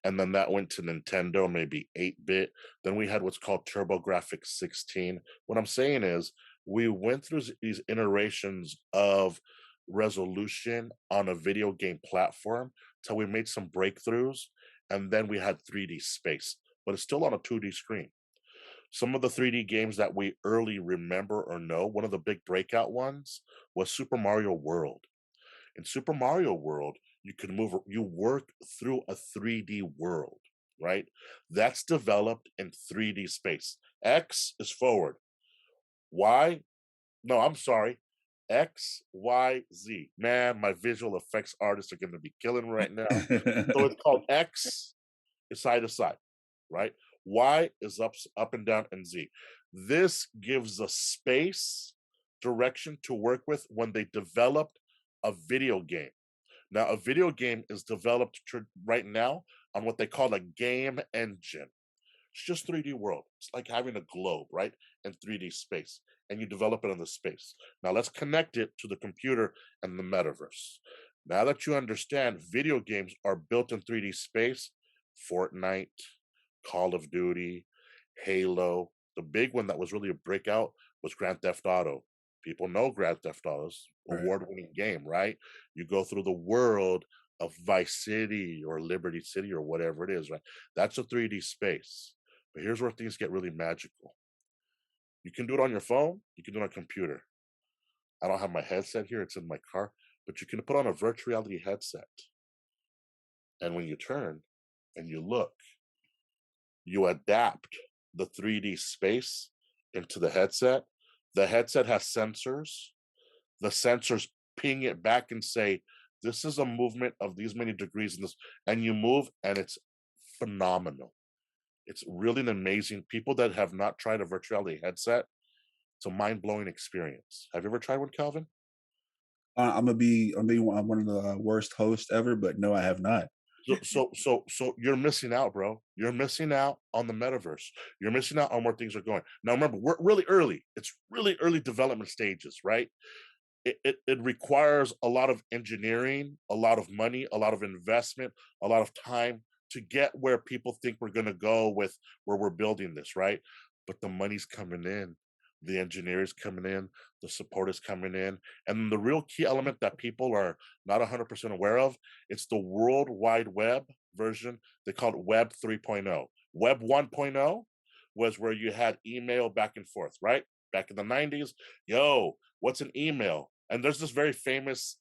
And then that went to Nintendo, maybe 8-bit. Then we had what's called TurboGrafx 16. What I'm saying is we went through these iterations of resolution on a video game platform till we made some breakthroughs, and then we had 3D space, but it's still on a 2D screen. Some of the 3D games that we early remember or know, one of the big breakout ones was Super Mario World. In Super Mario World, you work through a 3D world, right? That's developed in 3D space. X is forward. Y, no, I'm sorry. X, Y, Z. Man, my visual effects artists are going to be killing right now. So it's called X is side to side, right? Y is up and down, and Z. This gives a space direction to work with when they developed a video game. Now, a video game is developed right now on what they call a game engine. It's just 3D world. It's like having a globe, right? In 3D space. And you develop it in the space. Now let's connect it to the computer and the metaverse. Now that you understand video games are built in 3D space, Fortnite, Call of Duty, Halo. The big one that was really a breakout was Grand Theft Auto. People know Grand Theft Auto's award-winning game, right? You go through the world of Vice City or Liberty City or whatever it is, right? That's a 3D space. But here's where things get really magical. You can do it on your phone. You can do it on a computer. I don't have my headset here. It's in my car. But you can put on a virtual reality headset. And when you turn and you look, you adapt the 3D space into the headset. The headset has sensors. The sensors ping it back and say, this is a movement of these many degrees in this, and you move, and it's phenomenal. It's really an amazing. People that have not tried a virtual reality headset, it's a mind-blowing experience. Have you ever tried one, Calvin? I'm one of the worst hosts ever, but no, I have not. So you're missing out, bro. You're missing out on the metaverse. You're missing out on where things are going. Now, remember, we're really early. It's really early development stages, right? It requires a lot of engineering, a lot of money, a lot of investment, a lot of time to get where people think we're going to go with where we're building this, right? But the money's coming in. The engineer is coming in, the support is coming in, and the real key element that people are not 100% aware of, it's the World Wide Web version. They call it Web 3.0. Web 1.0 was where you had email back and forth, right? Back in the 90s, yo, what's an email? And there's this very famous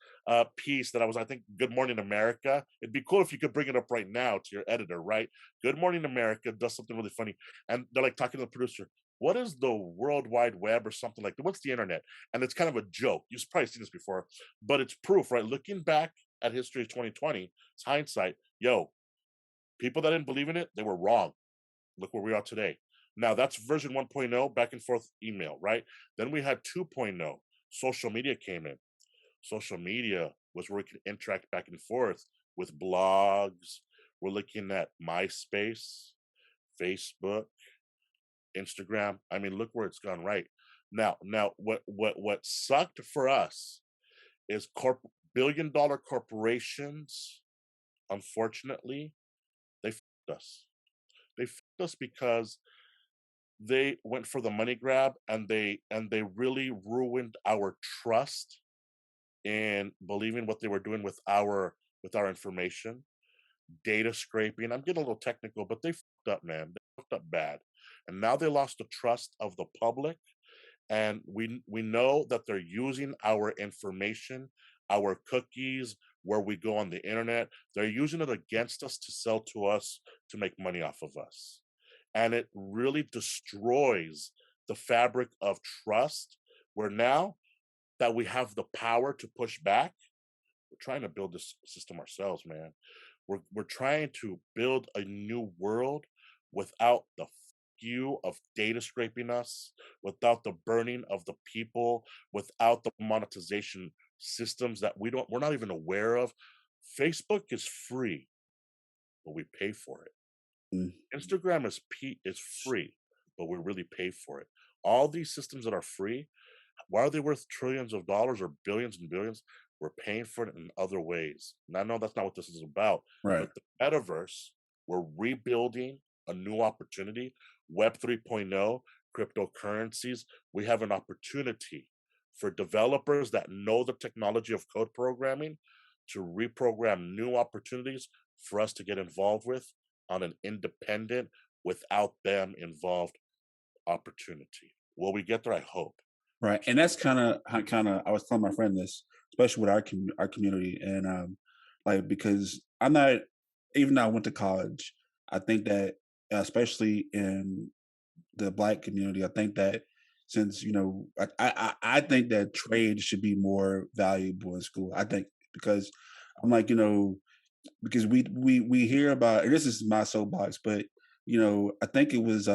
piece that I think, Good Morning America. It'd be cool if you could bring it up right now to your editor, right? Good Morning America does something really funny. And they're like talking to the producer, what is the World Wide Web or something like that? What's the internet? And it's kind of a joke. You've probably seen this before, but it's proof, right? Looking back at history of 2020, it's hindsight. Yo, people that didn't believe in it, they were wrong. Look where we are today. Now that's version 1.0, back and forth email, right? Then we had 2.0. Social media came in. Social media was where we could interact back and forth with blogs. We're looking at MySpace, Facebook, Instagram. I mean, look where it's gone, right? Now what sucked for us is billion-dollar corporations, unfortunately, they fucked us. They fucked us because they went for the money grab, and they really ruined our trust in believing what they were doing with our information. Data scraping. I'm getting a little technical, but they fucked up, man. They fucked up bad. And now they lost the trust of the public. And we know that they're using our information, our cookies, where we go on the internet. They're using it against us to sell to us, to make money off of us. And it really destroys the fabric of trust, where now that we have the power to push back, we're trying to build this system ourselves, man. We're trying to build a new world without the few of data scraping us, without the burning of the people, without the monetization systems that we're not even aware of. Facebook is free, but we pay for it. Instagram is free, but we really pay for it. All these systems that are free, why are they worth trillions of dollars or billions and billions? We're paying for it in other ways. And I know that's not what this is about. Right. But the metaverse, we're rebuilding a new opportunity. Web 3.0, cryptocurrencies. We have an opportunity for developers that know the technology of code programming to reprogram new opportunities for us to get involved with on an independent, without them involved opportunity. Will we get there? I hope. Right, and that's kind of I was telling my friend this, especially with our community, and like because I'm not, even though I went to college, I think that especially in the Black community, I think that since I think that trade should be more valuable in school. I think because I'm like because we hear about, and this is my soapbox, but I think it was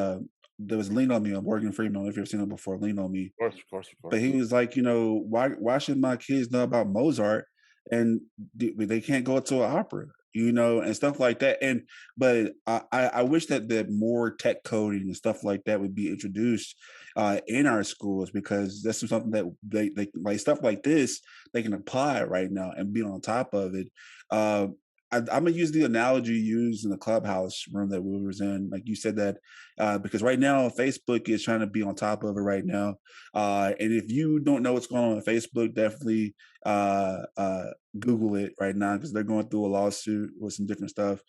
there was Lean on Me on Morgan Freeman. If you've seen it before, Lean on Me. Of course. But he was like, why should my kids know about Mozart and they can't go to an opera, and stuff like that. But I wish that more tech coding and stuff like that would be introduced in our schools, because that's something that they like, stuff like this they can apply right now and be on top of it. I'm gonna use the analogy used in the Clubhouse room that we was in. Like you said that because right now Facebook is trying to be on top of it right now. And if you don't know what's going on Facebook, definitely Google it right now, because they're going through a lawsuit with some different stuff.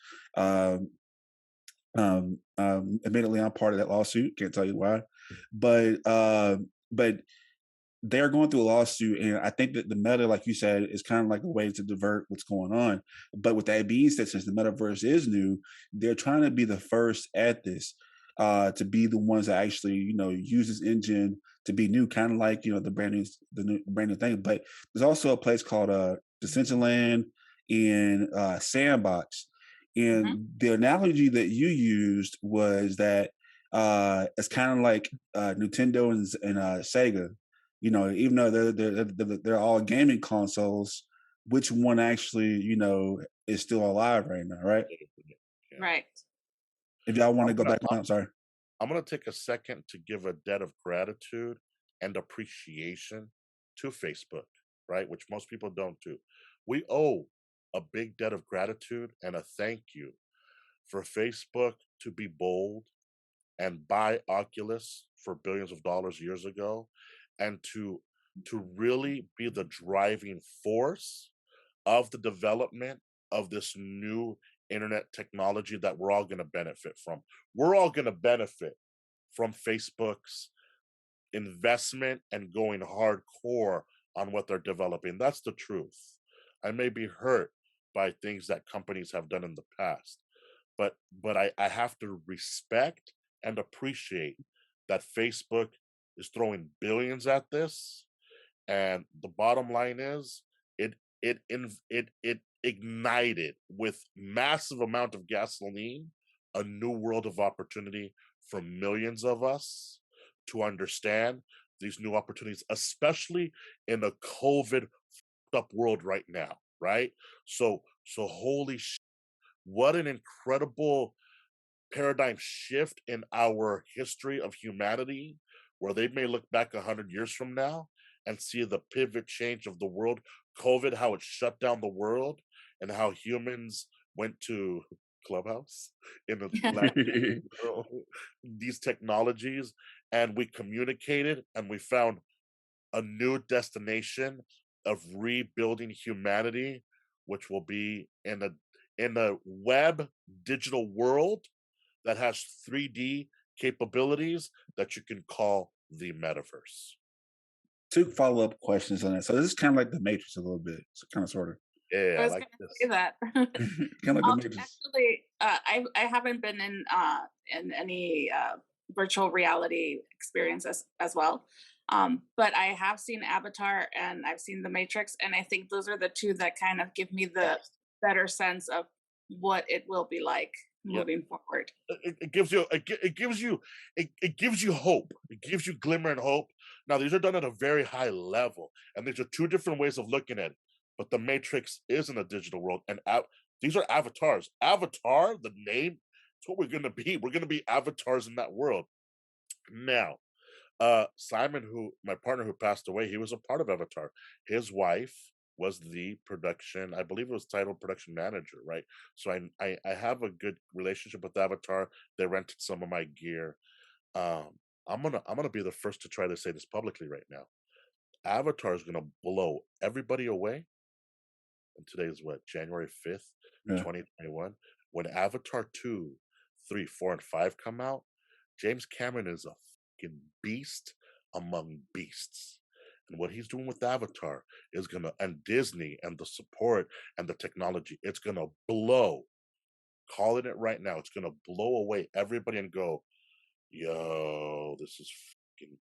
Admittedly, I'm part of that lawsuit. Can't tell you why, but they're going through a lawsuit, and I think that the meta, like you said, is kind of like a way to divert what's going on. But with that being said, since the metaverse is new, they're trying to be the first at this, to be the ones that actually, use this engine to be new, kind of like the brand new thing. But there's also a place called Decentraland and Sandbox, and the analogy that you used was that it's kind of like Nintendo and Sega. Even though they're all gaming consoles, which one actually, is still alive right now, right? Right. If y'all want to go back on, I'm sorry. I'm going to take a second to give a debt of gratitude and appreciation to Facebook, right? Which most people don't do. We owe a big debt of gratitude and a thank you for Facebook to be bold and buy Oculus for billions of dollars years ago, and to really be the driving force of the development of this new internet technology that we're all going to benefit from. We're all going to benefit from Facebook's investment and going hardcore on what they're developing. That's the truth. I may be hurt by things that companies have done in the past, but I have to respect and appreciate that Facebook is throwing billions at this, and the bottom line is it ignited with massive amount of gasoline a new world of opportunity for millions of us to understand these new opportunities, especially in a COVID up world right now, right? So holy shit, what an incredible paradigm shift in our history of humanity, where they may look back 100 years from now and see the pivot change of the world. COVID, how it shut down the world, and how humans went to Clubhouse in the these technologies, and we communicated, and we found a new destination of rebuilding humanity, which will be in a web digital world that has 3D capabilities that you can call the metaverse. 2 follow-up questions on that. So this is kind of like the Matrix a little bit, so kind of sort of. Yeah, I was like gonna this. say that. Kind of like the Matrix. Actually, I haven't been in any virtual reality experience as well, but I have seen Avatar and I've seen The Matrix, and I think those are the 2 that kind of give me the better sense of what it will be like moving forward. It gives you hope. It gives you glimmer and hope. Now, these are done at a very high level, and these are 2 different ways of looking at it. But the Matrix is in a digital world, and these are avatars. Avatar, the name, it's what we're going to be. We're going to be avatars in that world. Now, Simon, my partner who passed away, he was a part of Avatar. His wife was the production, I believe it was titled production manager, right? So I have a good relationship with Avatar. They rented some of my gear. I'm gonna be the first to try to say this publicly right now. Avatar is gonna blow everybody away. And today is what, January 5th, Yeah. 2021. When Avatar 2, 3, 4, and 5 come out, James Cameron is a fucking beast among beasts. And what he's doing with Avatar is gonna, and Disney and the support and the technology, it's gonna blow. Calling it right now, it's gonna blow away everybody and go, yo, this is fucking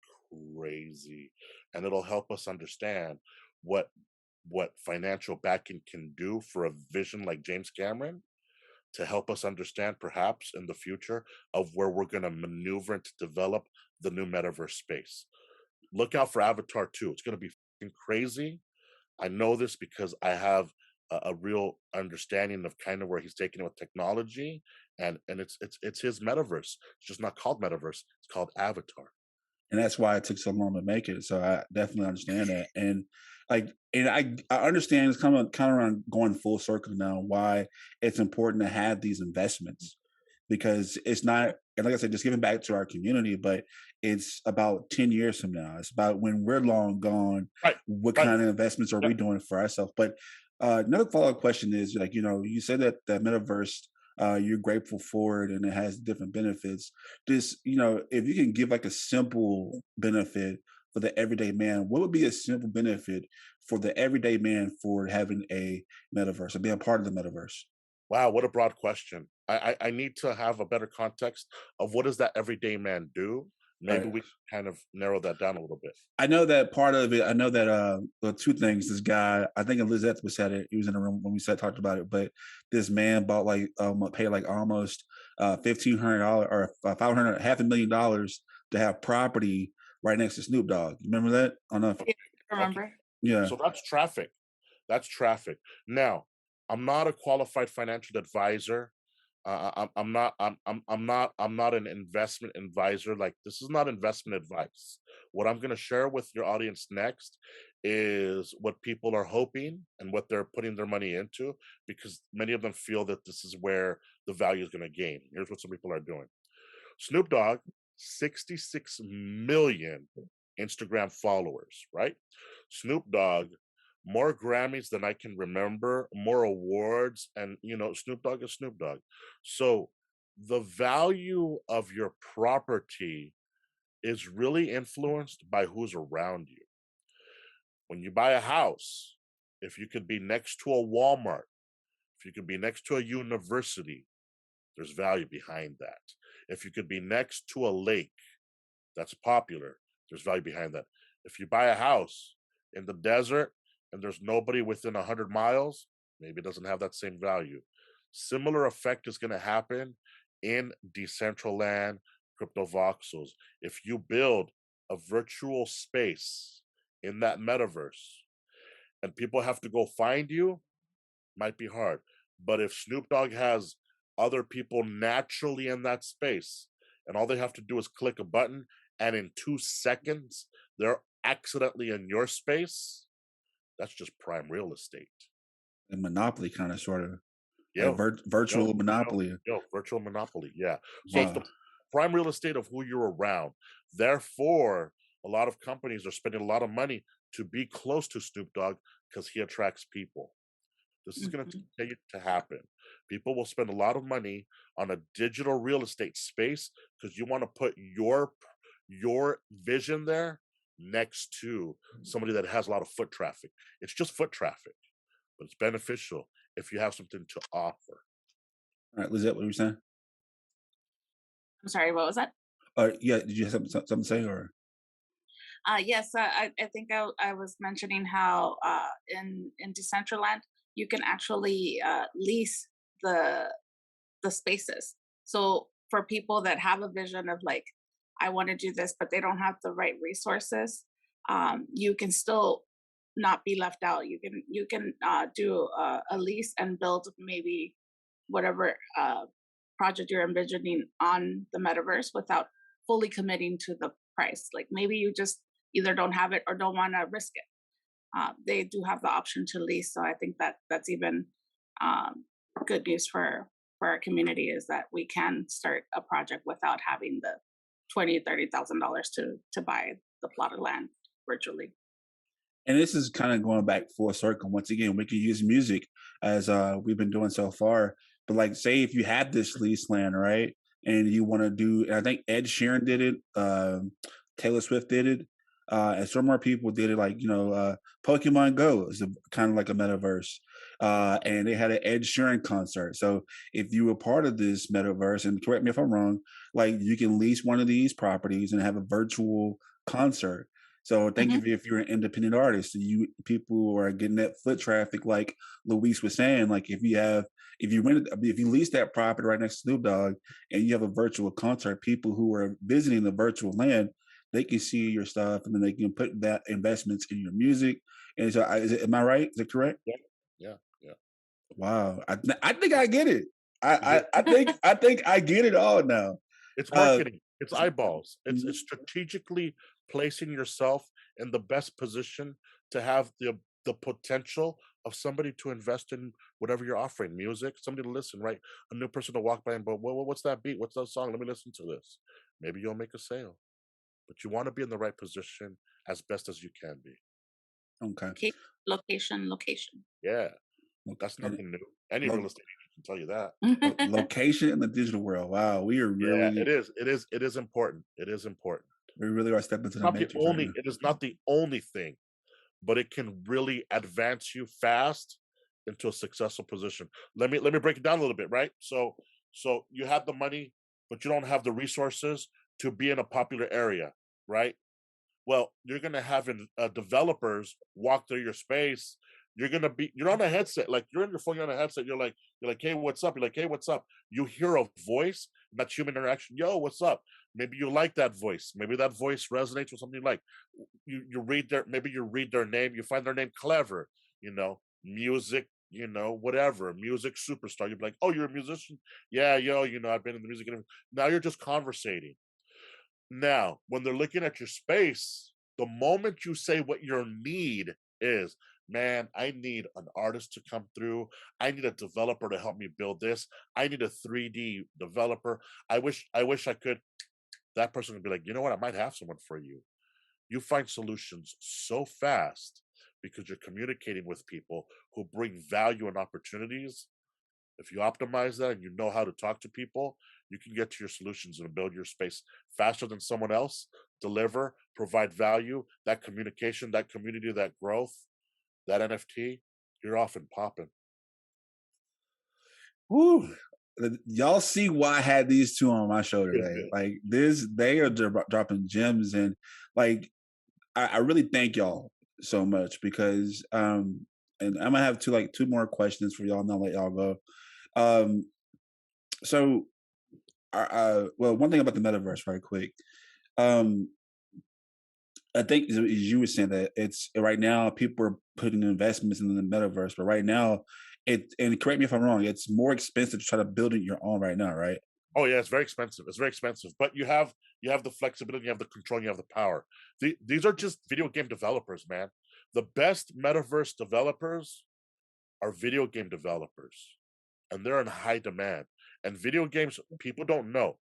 crazy. And it'll help us understand what financial backing can do for a vision like James Cameron, to help us understand perhaps in the future of where we're going to maneuver and to develop the new metaverse space. Look out for Avatar 2. It's going to be fucking crazy. I know this because I have a real understanding of kind of where he's taking it with technology, and it's his metaverse. It's just not called metaverse. It's called Avatar. And that's why it took so long to make it. So I definitely understand that. And I understand it's kind of around going full circle now why it's important to have these investments, because it's not, and like I said, just giving back to our community, but it's about 10 years from now. It's about when we're long gone, right. What kind of investments are we doing for ourselves? But another follow-up question is, like, you said that metaverse, you're grateful for it and it has different benefits. This, if you can give like a simple benefit for the everyday man, what would be a simple benefit for the everyday man for having a metaverse or being a part of the metaverse? Wow, what a broad question. I need to have a better context of what does that everyday man do. Maybe Right. we can kind of narrow that down a little bit. I know that part of it. I know that two things. This guy, I think Lizeth was at it. He was in the room when we talked about it. But this man bought paid like almost $1,500 or $500, $500,000 to have property right next to Snoop Dogg. You remember that? I don't know. Remember? Okay. Yeah. So that's traffic. That's traffic. Now, I'm not a qualified financial advisor. I'm not an investment advisor. Like, this is not investment advice. What I'm going to share with your audience next is what people are hoping and what they're putting their money into, because many of them feel that this is where the value is going to gain. Here's what some people are doing. Snoop Dogg, 66 million Instagram followers, right? Snoop Dogg, more Grammys than I can remember, more awards, and Snoop Dogg is Snoop Dogg. So the value of your property is really influenced by who's around you. When you buy a house, if you could be next to a Walmart, if you could be next to a university, there's value behind that. If you could be next to a lake that's popular, there's value behind that. If you buy a house in the desert and there's nobody within 100 miles, maybe it doesn't have that same value. Similar effect is going to happen in Decentraland, crypto voxels. If you build a virtual space in that metaverse and people have to go find you, might be hard. But if Snoop Dogg has other people naturally in that space and all they have to do is click a button and in 2 seconds they're accidentally in your space, that's just prime real estate. And monopoly kind of sort of. Yeah, virtual monopoly. Virtual monopoly. Yeah. So Wow. it's the prime real estate of who you're around. Therefore, a lot of companies are spending a lot of money to be close to Snoop Dogg because he attracts people. This is going to continue to happen. People will spend a lot of money on a digital real estate space because you want to put your vision there next to somebody that has a lot of foot traffic. It's just foot traffic, but it's beneficial if you have something to offer. All right, Lizette, what were you saying? I'm sorry, what was that? Yeah, did you have something to say, or? Yes, I think I was mentioning how in Decentraland you can actually lease the spaces. So for people that have a vision of like, I want to do this, but they don't have the right resources, you can still not be left out. You can do a lease and build maybe whatever project you're envisioning on the metaverse without fully committing to the price. Like maybe you just either don't have it or don't want to risk it. they do have the option to lease. So I think that that's even good news for our community, is that we can start a project without having the $20,000-$30,000 to buy the plot of land virtually. And this is kind of going back full circle. Once again, we can use music as we've been doing so far. But like, say if you have this lease land, right, and you want to do, and I think Ed Sheeran did it, Taylor Swift did it, and some more people did it. Like, Pokemon Go is kind of like a metaverse, and they had an Ed Sheeran concert. So if you were part of this metaverse, and correct me if I'm wrong, like you can lease one of these properties and have a virtual concert. So thank you if you're an independent artist, you people are getting that foot traffic, like Luis was saying. Like if you lease that property right next to Snoop Dogg and you have a virtual concert, people who are visiting the virtual land, they can see your stuff and then they can put that investments in your music. And so, am I right? Is that correct? Yeah. Wow, I think I get it. I think I get it all now. It's marketing. It's eyeballs. It's strategically placing yourself in the best position to have the potential of somebody to invest in whatever you're offering. Music, somebody to listen, right? A new person to walk by and go, what's that beat? What's that song? Let me listen to this. Maybe you'll make a sale. But you want to be in the right position as best as you can be. Okay. Location. Yeah. That's nothing new. Any real estate agent can tell you that. Location in the digital world. Wow, we are really. Yeah, it is important. It is important. We really are stepping to the matrix. It is not the only thing, but it can really advance you fast into a successful position. Let me break it down a little bit, right? So you have the money, but you don't have the resources to be in a popular area, right? Well, you're gonna have developers walk through your space. You're on a headset, like you're in your phone, you're on a headset. You're like, hey, what's up? You're like, hey, what's up? You hear a voice, that's human interaction. Yo, what's up? Maybe you like that voice. Maybe that voice resonates with something you like. You read their name. You find their name clever. Music. Whatever. Music superstar. You're like, oh, you're a musician. Yeah, yo. I've been in the music. Now you're just conversating. Now, when they're looking at your space, the moment you say what your need is, man, I need an artist to come through. I need a developer to help me build this. I need a 3D developer. I wish I could. That person would be like, you know what? I might have someone for you. You find solutions so fast because you're communicating with people who bring value and opportunities. If you optimize that and you know how to talk to people, you can get to your solutions and build your space faster than someone else, deliver, provide value, that communication, that community, that growth, that NFT, you're off and popping. Woo. Y'all see why I had these two on my show today. Like they are dropping gems, and like I really thank y'all so much because and I'm gonna have two more questions for y'all and I'll let y'all go. So well, one thing about the metaverse right quick. I think as you were saying that it's right now people are putting investments in the metaverse, but right now and correct me if I'm wrong, it's more expensive to try to build it your own right now, right? Oh yeah, it's very expensive. It's very expensive, but you have the flexibility, you have the control, you have the power. These are just video game developers, man. The best metaverse developers are video game developers, and they're in high demand. And video games, people don't know.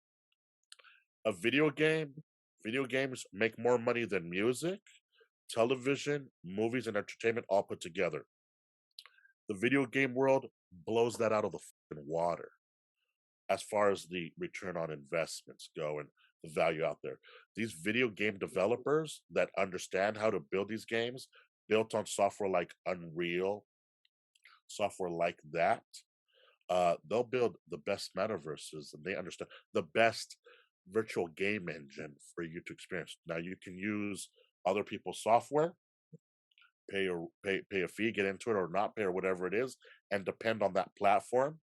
Video games make more money than music, television, movies, and entertainment all put together. The video game world blows that out of the fucking water as far as the return on investments go and the value out there. These video game developers that understand how to build these games built on software like Unreal, software like that, they'll build the best metaverses, and they understand the best virtual game engine for you to experience. Now you can use other people's software, pay a fee, get into it or not pay or whatever it is, and depend on that platform.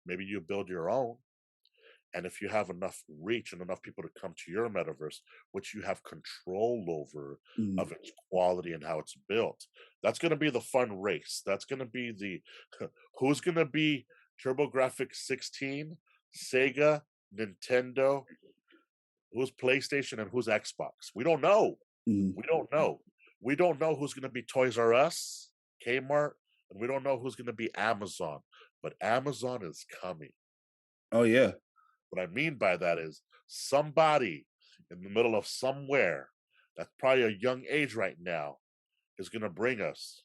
Maybe you build your own, and if you have enough reach and enough people to come to your metaverse, which you have control over of its quality and how it's built, that's going to be the fun race. That's going to be the who's going to be TurboGrafx 16, Sega, Nintendo, who's PlayStation, and who's Xbox. We don't know. We don't know. We don't know who's going to be Toys R Us, Kmart, and we don't know who's going to be Amazon. But Amazon is coming. Oh yeah. What I mean by that is somebody in the middle of somewhere that's probably a young age right now is going to bring us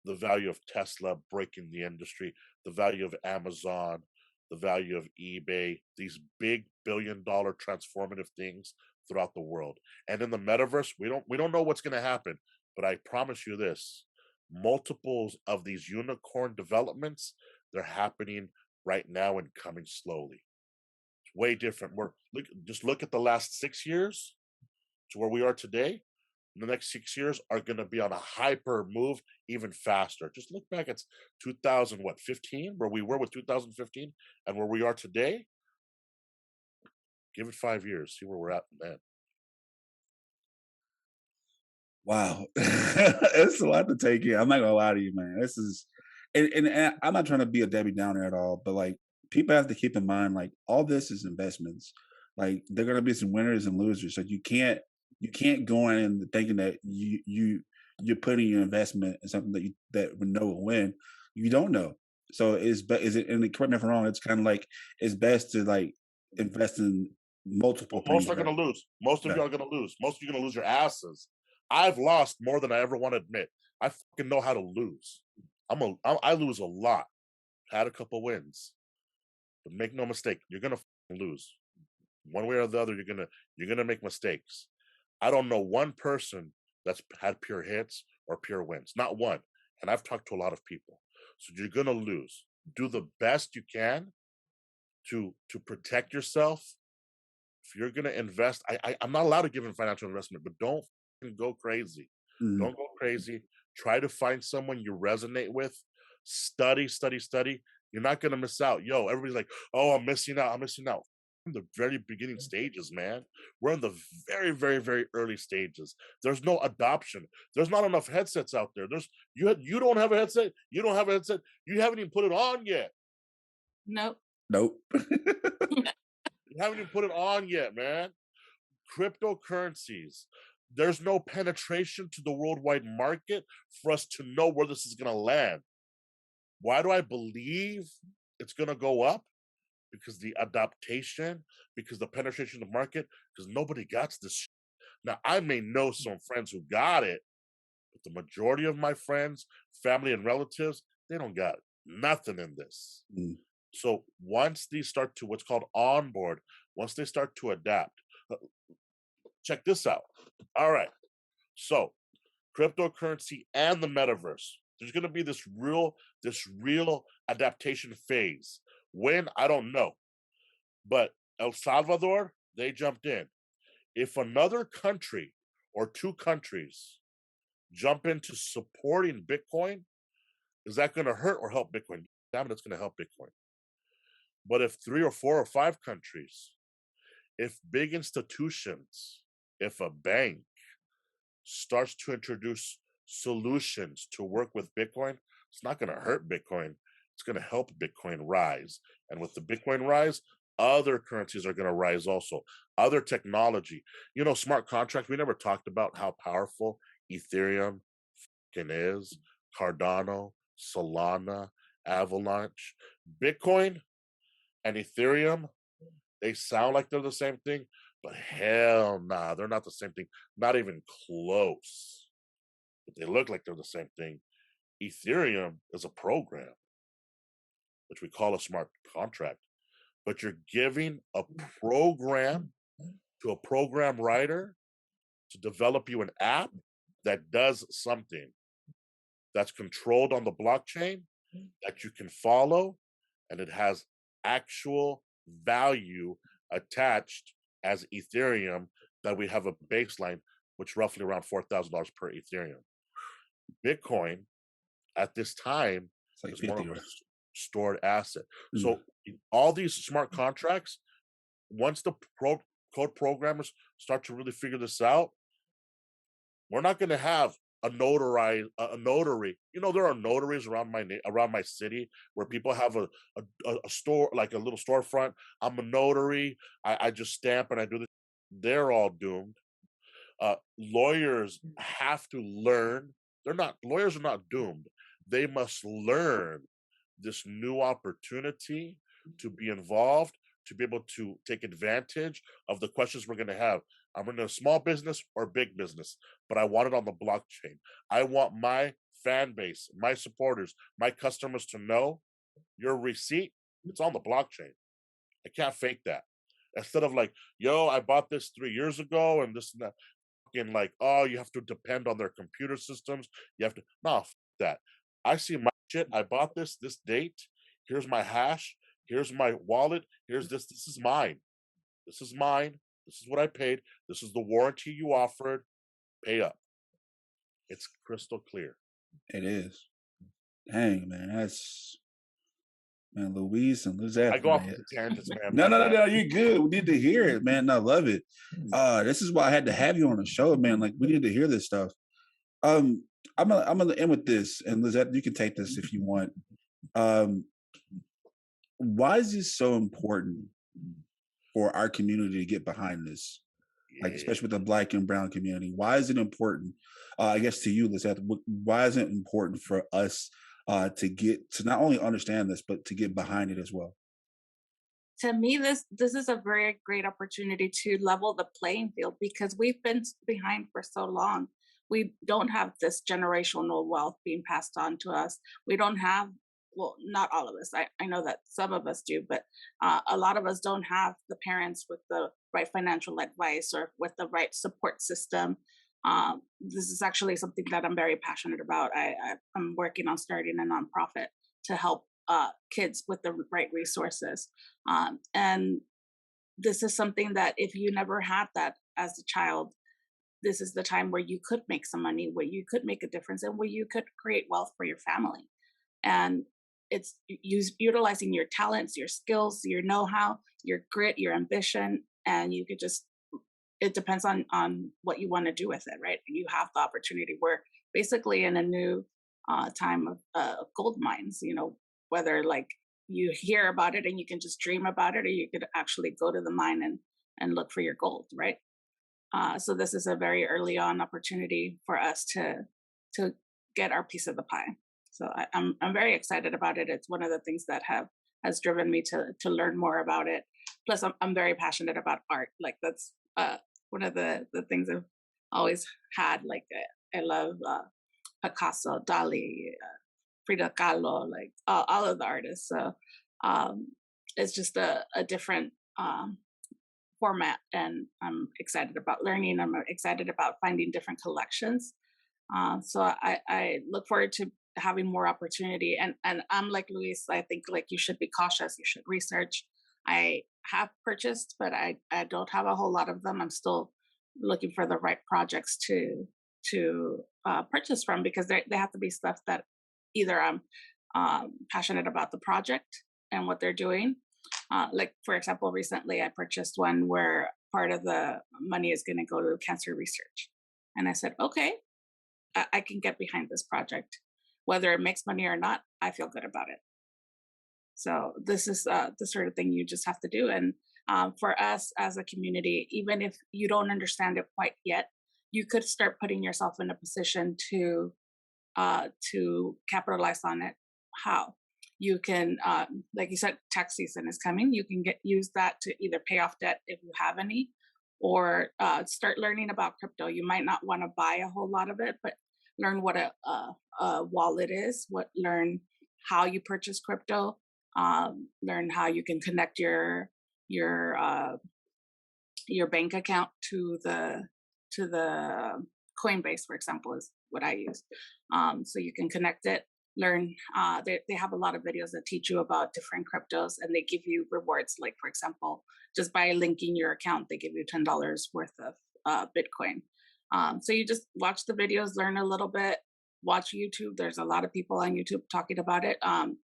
the value of Tesla breaking the industry, the value of Amazon, the value of eBay, these big billion-dollar transformative things throughout the world. And in the metaverse, we don't know what's going to happen, but I promise you this, multiples of these unicorn developments, they're happening right now and coming slowly. It's way different. Just look at the last 6 years to where we are today. The next 6 years are going to be on a hyper move even faster. Just look back at 2015, where we were with 2015 and where we are today. Give it 5 years, see where we're at then. Wow. It's a lot to take in. I'm not gonna lie to you, man. This is and I'm not trying to be a Debbie Downer at all, but like people have to keep in mind, like all this is investments. Like there are gonna be some winners and losers. So you can't go in and thinking that you're putting your investment in something that would know will win. You don't know. So is it, and correct me if I'm wrong, it's kind of like it's best to like invest in multiple things. Most are going to lose. Most of you are going to lose. Most of you are going to lose your asses. I've lost more than I ever want to admit. I fucking know how to lose. I lose a lot. Had a couple wins, but make no mistake, you're going to lose. One way or the other, you're gonna make mistakes. I don't know one person that's had pure hits or pure wins. Not one. And I've talked to a lot of people. So you're gonna lose. Do the best you can to protect yourself. If you're gonna invest, I'm not allowed to give in financial investment, but don't go crazy. Mm. Don't go crazy. Try to find someone you resonate with. Study. You're not gonna miss out. Yo, everybody's like, oh, I'm missing out. In the very beginning stages, man. We're in the very, very, very early stages. There's no adoption. There's not enough headsets out there. You don't have a headset. You don't have a headset. You haven't even put it on yet. Nope. You haven't even put it on yet, man. Cryptocurrencies. There's no penetration to the worldwide market for us to know where this is going to land. Why do I believe it's going to go up? Because the adaptation, because the penetration of the market, because nobody got this. Now, I may know some friends who got it, but the majority of my friends, family, and relatives, they don't got nothing in this. Mm. So once these start to what's called onboard, once they start to adapt, check this out. All right. So cryptocurrency and the metaverse, there's going to be this real adaptation phase. When, I don't know. But El Salvador, they jumped in. If another country or two countries jump into supporting Bitcoin, is that going to hurt or help Bitcoin? Damn it, it's going to help Bitcoin. But if 3 or 4 or 5 countries, if big institutions, if a bank starts to introduce solutions to work with Bitcoin, it's not going to hurt Bitcoin. It's going to help Bitcoin rise. And with the Bitcoin rise, other currencies are going to rise also. Other technology. You know, smart contracts, we never talked about how powerful Ethereum is, Cardano, Solana, Avalanche. Bitcoin and Ethereum, they sound like they're the same thing, but hell nah, they're not the same thing. Not even close. But they look like they're the same thing. Ethereum is a program, which we call a smart contract, but you're giving a program to a program writer to develop you an app that does something that's controlled on the blockchain that you can follow, and it has actual value attached as Ethereum that we have a baseline, which roughly around $4,000 per Ethereum. Bitcoin at this time It's like is more 50 of a stored asset. Mm. So all these smart contracts, once the code programmers start to really figure this out, we're not going to have a notary. You know, there are notaries around my city where people have a store, like a little storefront. I'm a notary. I just stamp and I do this. They're all doomed. Lawyers have to learn. Lawyers are not doomed. They must learn this new opportunity to be involved, to be able to take advantage of the questions we're going to have. I'm in a small business or big business, but I want it on the blockchain. I want my fan base, my supporters, my customers to know your receipt, it's on the blockchain. I can't fake that. Instead of like, yo, I bought this 3 years ago and this and that. And like, oh, you have to depend on their computer systems. You have to, no, f that. I see my shit. I bought this date. Here's my hash. Here's my wallet. Here's this. This is mine. This is mine. This is what I paid. This is the warranty you offered. Pay up. It's crystal clear. It is. Dang, man, that's man, Louise and Lizeth. I go off man. the tangents, man. No, you're good. We need to hear it, man. I love it. This is why I had to have you on the show, man. Like, we need to hear this stuff. I'm gonna end with this, and Lizeth, you can take this if you want. Why is this so important for our community to get behind this? Like, especially with the Black and Brown community. Why is it important? I guess to you, Lizeth, why is it important for us to not only understand this, but to get behind it as well? To me, this is a very great opportunity to level the playing field, because we've been behind for so long. We don't have this generational wealth being passed on to us. We don't have, well, not all of us. I know that some of us do, but a lot of us don't have the parents with the right financial advice or with the right support system. This is actually something that I'm very passionate about. I'm working on starting a nonprofit to help kids with the right resources. And this is something that if you never had that as a child, this is the time where you could make some money, where you could make a difference, and where you could create wealth for your family. And it's utilizing your talents, your skills, your know-how, your grit, your ambition, and you could just, it depends on what you want to do with it, right? You have the opportunity. We're basically in a new time of gold mines, whether like you hear about it and you can just dream about it, or you could actually go to the mine and look for your gold, right? So this is a very early on opportunity for us to get our piece of the pie. So I'm very excited about it. It's one of the things that has driven me to learn more about it. Plus, I'm very passionate about art. Like, that's one of the things I've always had. Like, I love Picasso, Dali, Frida Kahlo, like all of the artists. So it's just a different format, and I'm excited about learning. I'm excited about finding different collections. So I look forward to having more opportunity. And I'm like Luis, I think like you should be cautious. You should research. I have purchased, but I don't have a whole lot of them. I'm still looking for the right projects to purchase from, because they have to be stuff that either I'm passionate about the project and what they're doing. Like, for example, recently I purchased one where part of the money is going to go to cancer research. And I said, okay, I can get behind this project. Whether it makes money or not, I feel good about it. So this is the sort of thing you just have to do. And for us as a community, even if you don't understand it quite yet, you could start putting yourself in a position to capitalize on it. How? You can, like you said, tax season is coming. You can use that to either pay off debt if you have any, or start learning about crypto. You might not want to buy a whole lot of it, but learn what a wallet is. Learn how you purchase crypto. Learn how you can connect your bank account to the Coinbase, for example, is what I use. So you can connect it. Learn. They have a lot of videos that teach you about different cryptos, and they give you rewards. Like, for example, just by linking your account, they give you $10 worth of Bitcoin. So you just watch the videos, learn a little bit, watch YouTube. There's a lot of people on YouTube talking about it.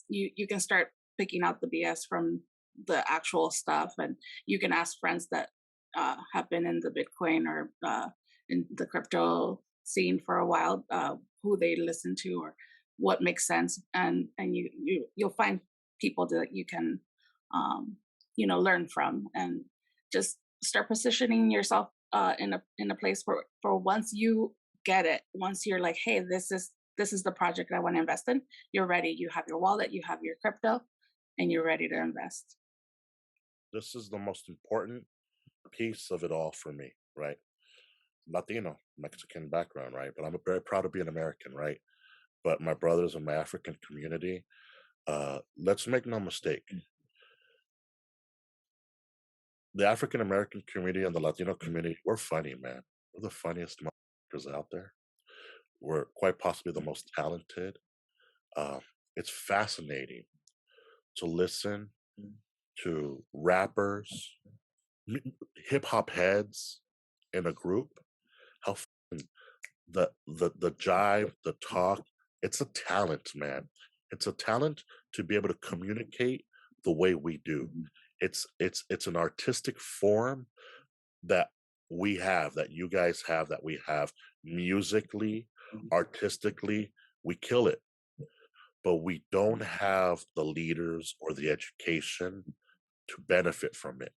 You can start picking out the BS from the actual stuff, and you can ask friends that have been in the Bitcoin or in the crypto scene for a while, who they listen to or what makes sense, and you'll find people that you can learn from, and just start positioning yourself in a place for once you get it, once you're like, hey, this is the project I want to invest in, you're ready. You have your wallet, you have your crypto, and you're ready to invest. This is the most important piece of it all for me, right? Latino, Mexican background, right? But I'm very proud to be an American, right? But my brothers in my African community, let's make no mistake. The African American community and the Latino community, we're funny, man. We're the funniest motherfuckers out there. We're quite possibly the most talented. It's fascinating to listen to rappers, hip hop heads in a group. How the jive, the talk, it's a talent, man. It's a talent to be able to communicate the way we do. It's an artistic form that we have, that you guys have, that we have musically, artistically, we kill it. But we don't have the leaders or the education to benefit from it.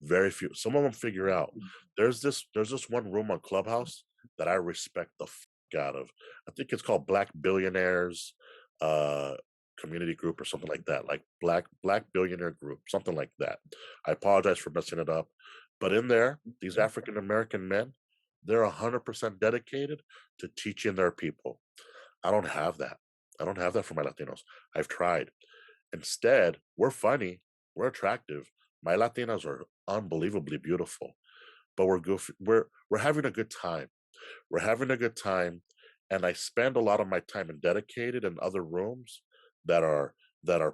Very few. Some of them figure out. There's this one room on Clubhouse that I respect the out of. I think it's called Black Billionaires Community Group or something like that, like Black Billionaire Group, something like that. I apologize for messing it up, but in there, these African American men, they're 100% dedicated to teaching their people. I don't have that. I don't have that for my Latinos. I've tried. Instead, we're funny, we're attractive. My Latinas are unbelievably beautiful, but we're goofy. We're having a good time. We're having a good time, and I spend a lot of my time in dedicated in other rooms that are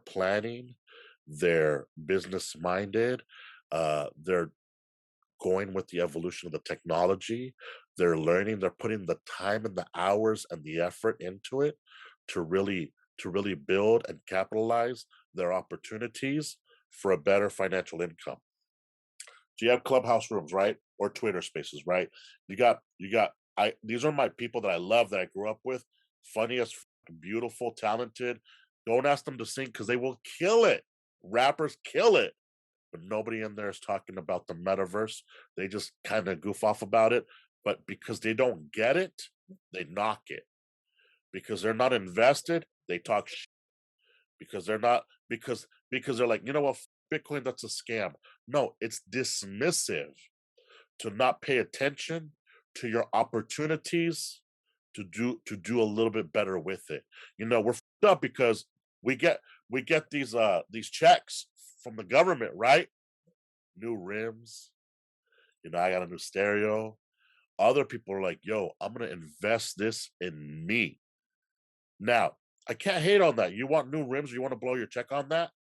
planning. They're business minded. They're going with the evolution of the technology. They're learning. They're putting the time and the hours and the effort into it to really build and capitalize their opportunities for a better financial income. So you have Clubhouse rooms, right? Or Twitter spaces, right? You got these are my people that I love, that I grew up with, funniest, beautiful, talented. Don't ask them to sing because they will kill it. Rappers kill it. But nobody in there is talking about the metaverse. They just kind of goof off about it. But because they don't get it, they knock it. Because they're not invested, they talk shit. Because they're not, because they're like, you know what, Bitcoin, that's a scam. No, it's dismissive to not pay attention to your opportunities to do a little bit better with it. You know, we're f***ed up because we get these checks from the government, right? New rims, you know, I got a new stereo. Other people are like, yo, I'm gonna invest this in me. Now, I can't hate on that. You want new rims, you want to blow your check on that?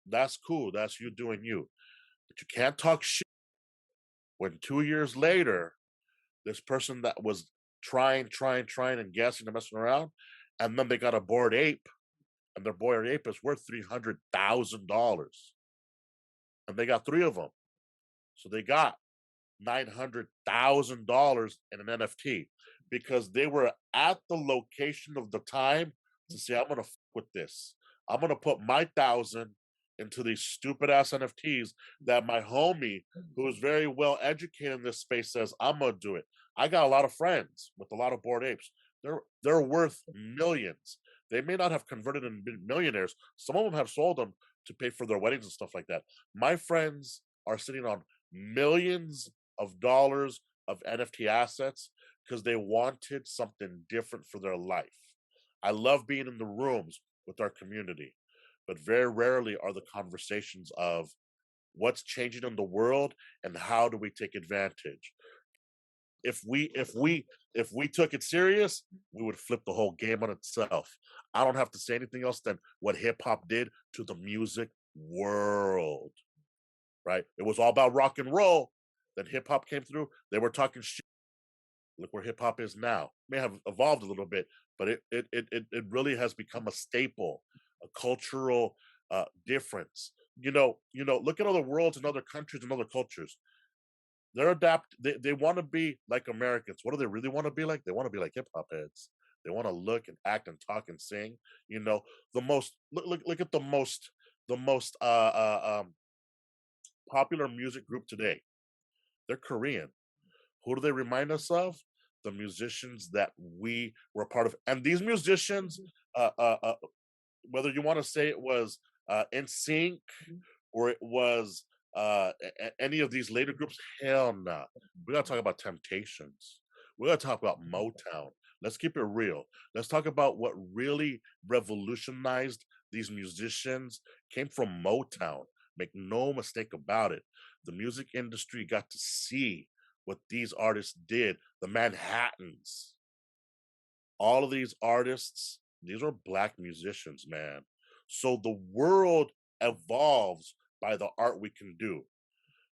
That's cool. That's you doing you. But you can't talk shit when 2 years later, this person that was trying and guessing and messing around, and then they got a Bored Ape, and their Bored Ape is worth $300,000. And they got 3 of them. So they got $900,000 in an NFT because they were at the location of the time to say, I'm going to f with this. I'm going to put my 1,000 into these stupid ass NFTs that my homie, who is very well educated in this space, says, I'm going to do it. I got a lot of friends with a lot of Bored Apes. They're worth millions. They may not have converted and been millionaires. Some of them have sold them to pay for their weddings and stuff like that. My friends are sitting on millions of dollars of NFT assets because they wanted something different for their life. I love being in the rooms with our community, but very rarely are the conversations of what's changing in the world and how do we take advantage. If we took it serious, we would flip the whole game on itself. I don't have to say anything else than what hip hop did to the music world, right? It was all about rock and roll. Then hip hop came through. They were talking shit. Look where hip hop is now. It may have evolved a little bit, but it really has become a staple, a cultural difference. You know, look at other worlds and other countries and other cultures. They're they want to be like Americans. What do they really want to be like? They want to be like hip hop heads. They want to look and act and talk and sing. You know, the most look at the most popular music group today. They're Korean. Who do they remind us of? The musicians that we were part of. And these musicians, whether you want to say it was NSYNC or it was any of these later groups, hell no. We got to talk about Temptations. We got to talk about Motown. Let's keep it real. Let's talk about what really revolutionized these musicians came from Motown. Make no mistake about it. The music industry got to see what these artists did. The Manhattans. All of these artists, these are Black musicians, man. So the world evolves by the art we can do,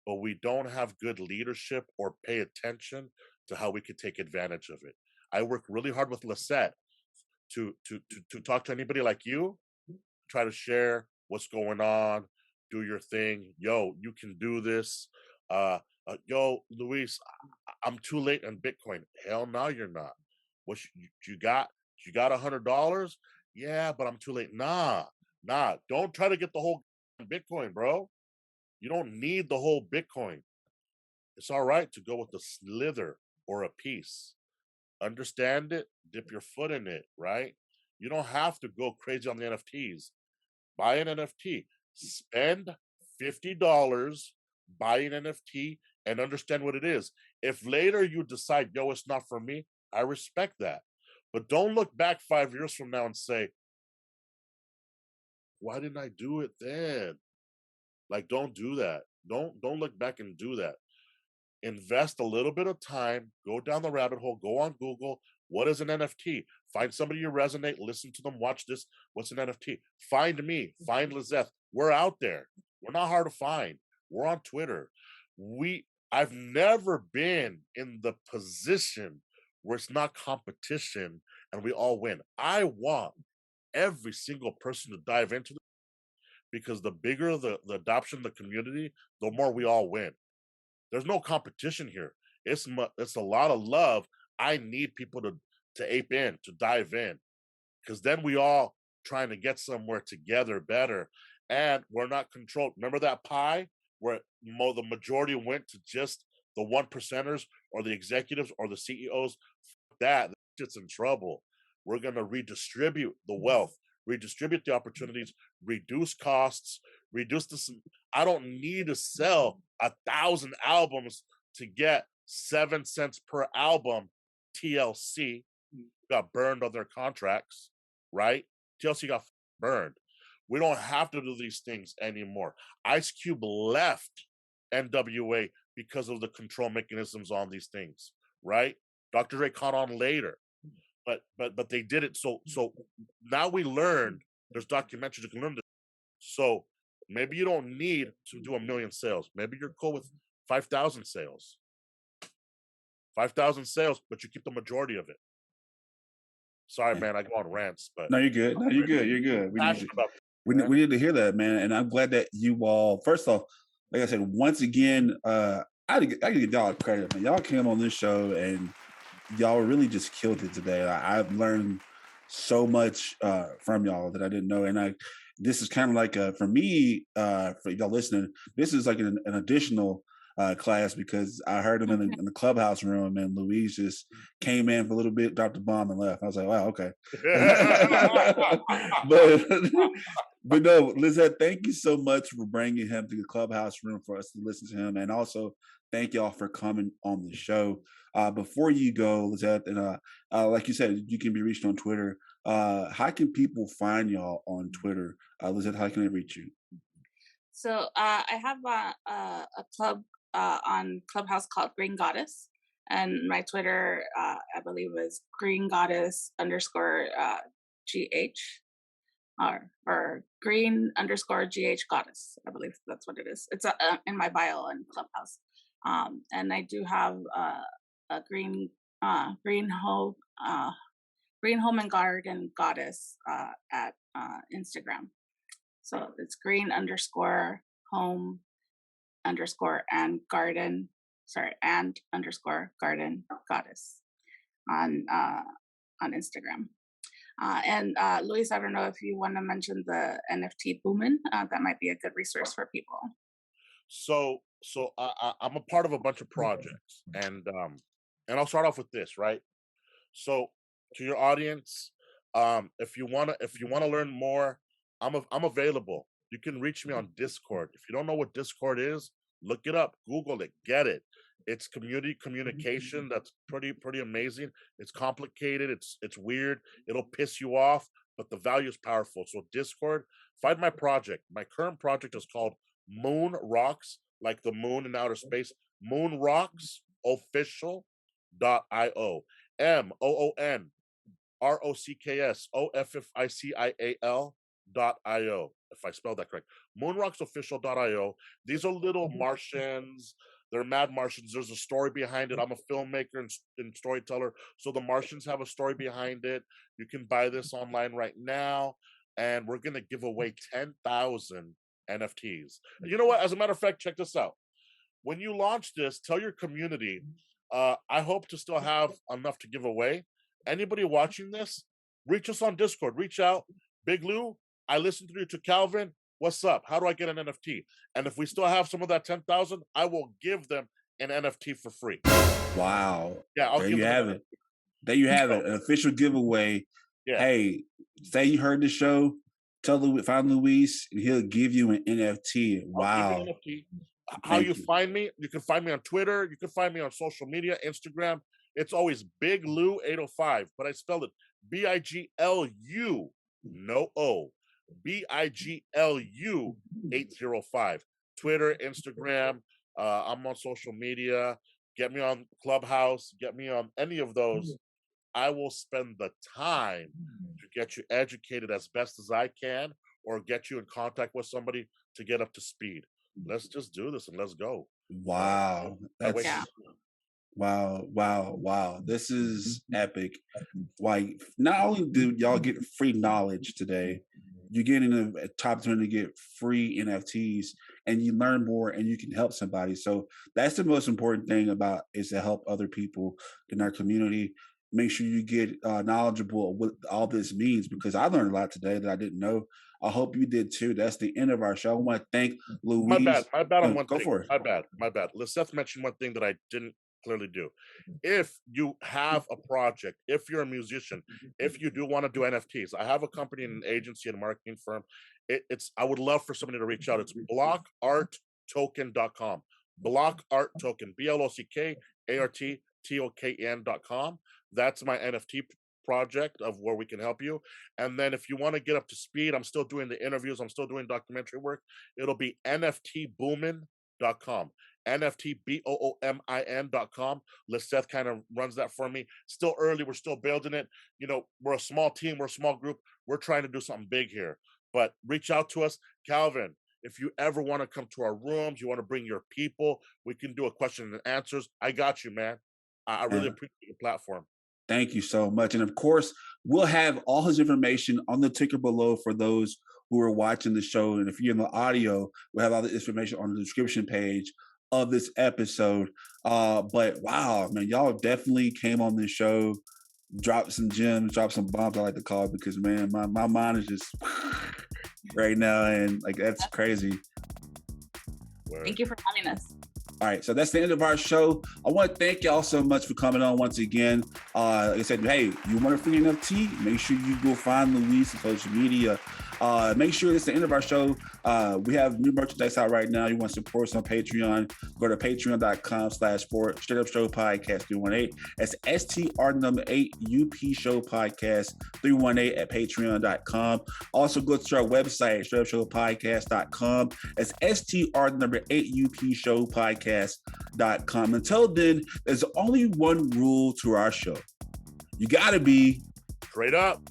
but we don't have good leadership or pay attention to how we could take advantage of it. I work really hard with Lizeth to talk to anybody like you, try to share what's going on, do your thing. Yo, you can do this. Yo, Luis, I'm too late on Bitcoin. Hell no, you're not. What you got? You got $100? Yeah, but I'm too late. Nah. Don't try to get the whole Bitcoin, bro. You don't need the whole Bitcoin. It's all right to go with a slither or a piece. Understand it, dip your foot in it, right? You don't have to go crazy on the NFTs. Buy an NFT, spend $50, buy an NFT, and understand what it is. If later you decide, yo, it's not for me, I respect that. But don't look back 5 years from now and say, why didn't I do it then? Like, don't do that. Don't look back and do that. Invest a little bit of time, go down the rabbit hole, go on Google. What is an NFT? Find somebody you resonate, listen to them, watch this. What's an NFT? Find me, find Lizeth. We're out there. We're not hard to find. We're on Twitter. I've never been in the position where it's not competition and we all win. I want every single person to dive into it because the bigger the adoption of the community, the more we all win. There's no competition here. It's a lot of love. I need people to ape in, to dive in, because then we all trying to get somewhere together better, and we're not controlled. Remember that pie where the majority went to just the 1%ers or the executives or the CEOs? That shit's in trouble. We're gonna redistribute the wealth, redistribute the opportunities, reduce costs, reduce the. I don't need to sell 1,000 albums to get 7 cents per album. TLC got burned on their contracts, right? TLC got burned. We don't have to do these things anymore. Ice Cube left NWA because of the control mechanisms on these things, right? Dr. Dre caught on later, but they did it. So now we learned. There's documentaries you can learn this. So maybe you don't need to do 1 million sales. Maybe you're cool with 5,000 sales. 5,000 sales, but you keep the majority of it. Sorry, man, I go on rants, but no, you're good. No, you're good. You're good. We need to hear that, man. And I'm glad that you all. First off, like I said, once again, I give y'all credit, man. Y'all came on this show and y'all really just killed it today. I've learned so much from y'all that I didn't know, and this is kind of like for me, for y'all listening, this is like an additional class because I heard him in the clubhouse room and Luis just came in for a little bit, dropped the bomb and left. I was like, wow, okay. but no, Lizeth, thank you so much for bringing him to the clubhouse room for us to listen to him, and also thank y'all for coming on the show. Before you go, Lizeth, and like you said, you can be reached on Twitter. How can people find y'all on Twitter? Lizeth, how can they reach you? So I have a club on Clubhouse called Green Goddess, and my Twitter, I believe, is Green Goddess _GH or Green _GH Goddess. I believe that's what it is. It's in my bio on Clubhouse. And I do have a green home and garden goddess at Instagram. So it's green _home _ garden, and _garden goddess on Instagram. And Luis, I don't know if you want to mention the NFT booming. That might be a good resource for people. So So I'm a part of a bunch of projects, and I'll start off with this, right? So to your audience, if you wanna learn more, I'm available. You can reach me on Discord. If you don't know what Discord is, look it up, Google it, get it. It's community communication that's pretty amazing. It's complicated, it's weird, it'll piss you off, but the value is powerful. So Discord, find my project. My current project is called Moon Rocks, like the moon in outer space. moonrocksofficial.io. MoonRocksOfficial.io, if I spelled that correct. moonrocksofficial.io. These are little Martians. They're mad Martians. There's a story behind it. I'm a filmmaker and storyteller, so the Martians have a story behind it. You can buy this online right now, and we're gonna give away 10,000 NFTs. And you know what? As a matter of fact, check this out. When you launch this, tell your community. I hope to still have enough to give away. Anybody watching this, reach us on Discord. Reach out. Big Lou, I listened to you to Calvin. What's up? How do I get an NFT? And if we still have some of that 10,000, I will give them an NFT for free. Wow. Yeah, I'll there give you them have it. There you have it. An official giveaway. Yeah. Hey, say you heard the show. Find Luis, and he'll give you an NFT. Wow. An NFT. How you find me? You can find me on Twitter. You can find me on social media, Instagram. It's always Big Lou 805, but I spelled it BIGLU, no O. BIGLU 805. Twitter, Instagram. I'm on social media. Get me on Clubhouse. Get me on any of those. I will spend the time to get you educated as best as I can, or get you in contact with somebody to get up to speed. Let's just do this and let's go. Wow. Wow. This is epic. Like, not only do y'all get free knowledge today, you're getting a top opportunity to get free NFTs, and you learn more and you can help somebody. So that's the most important thing about is to help other people in our community. Make sure you get knowledgeable of what all this means, because I learned a lot today that I didn't know. I hope you did too. That's the end of our show. I want to thank Luis. My bad on one Go thing. for it. My bad. Lizeth mentioned one thing that I didn't clearly do. If you have a project, if you're a musician, if you do want to do NFTs, I have a company and an agency and a marketing firm. I would love for somebody to reach out. It's blockarttoken.com. Blockarttoken, BLOCKARTTOKN.com. That's my NFT project of where we can help you. And then if you want to get up to speed, I'm still doing the interviews, I'm still doing documentary work. It'll be NFTboomin.com. NFTboomin.com. Lizeth kind of runs that for me. Still early, we're still building it. You know, we're a small team, we're a small group. We're trying to do something big here. But reach out to us. Calvin, if you ever want to come to our rooms, you want to bring your people, we can do a question and answers. I got you, man. I really appreciate your platform. Thank you so much. And of course, we'll have all his information on the ticker below for those who are watching the show. And if you're in the audio, we'll have all the information on the description page of this episode. But wow, man, y'all definitely came on this show, dropped some gems, dropped some bombs, I like to call it, because man, my mind is just right now, and like that's crazy. Thank you for having us. All right, so that's the end of our show. I want to thank y'all so much for coming on once again. Like I said, hey, you want a free NFT? Make sure you go find Luis on social media. Make sure it's the end of our show. We have new merchandise out right now. You want to support us on Patreon, go to patreon.com/Straight Up Show Podcast 318. That's STR8UP Show Podcast 318 at patreon.com. Also go to our website, straightupshowpodcast.com. That's STR8UP Show Podcast.com. Until then, there's only one rule to our show. You gotta be straight up.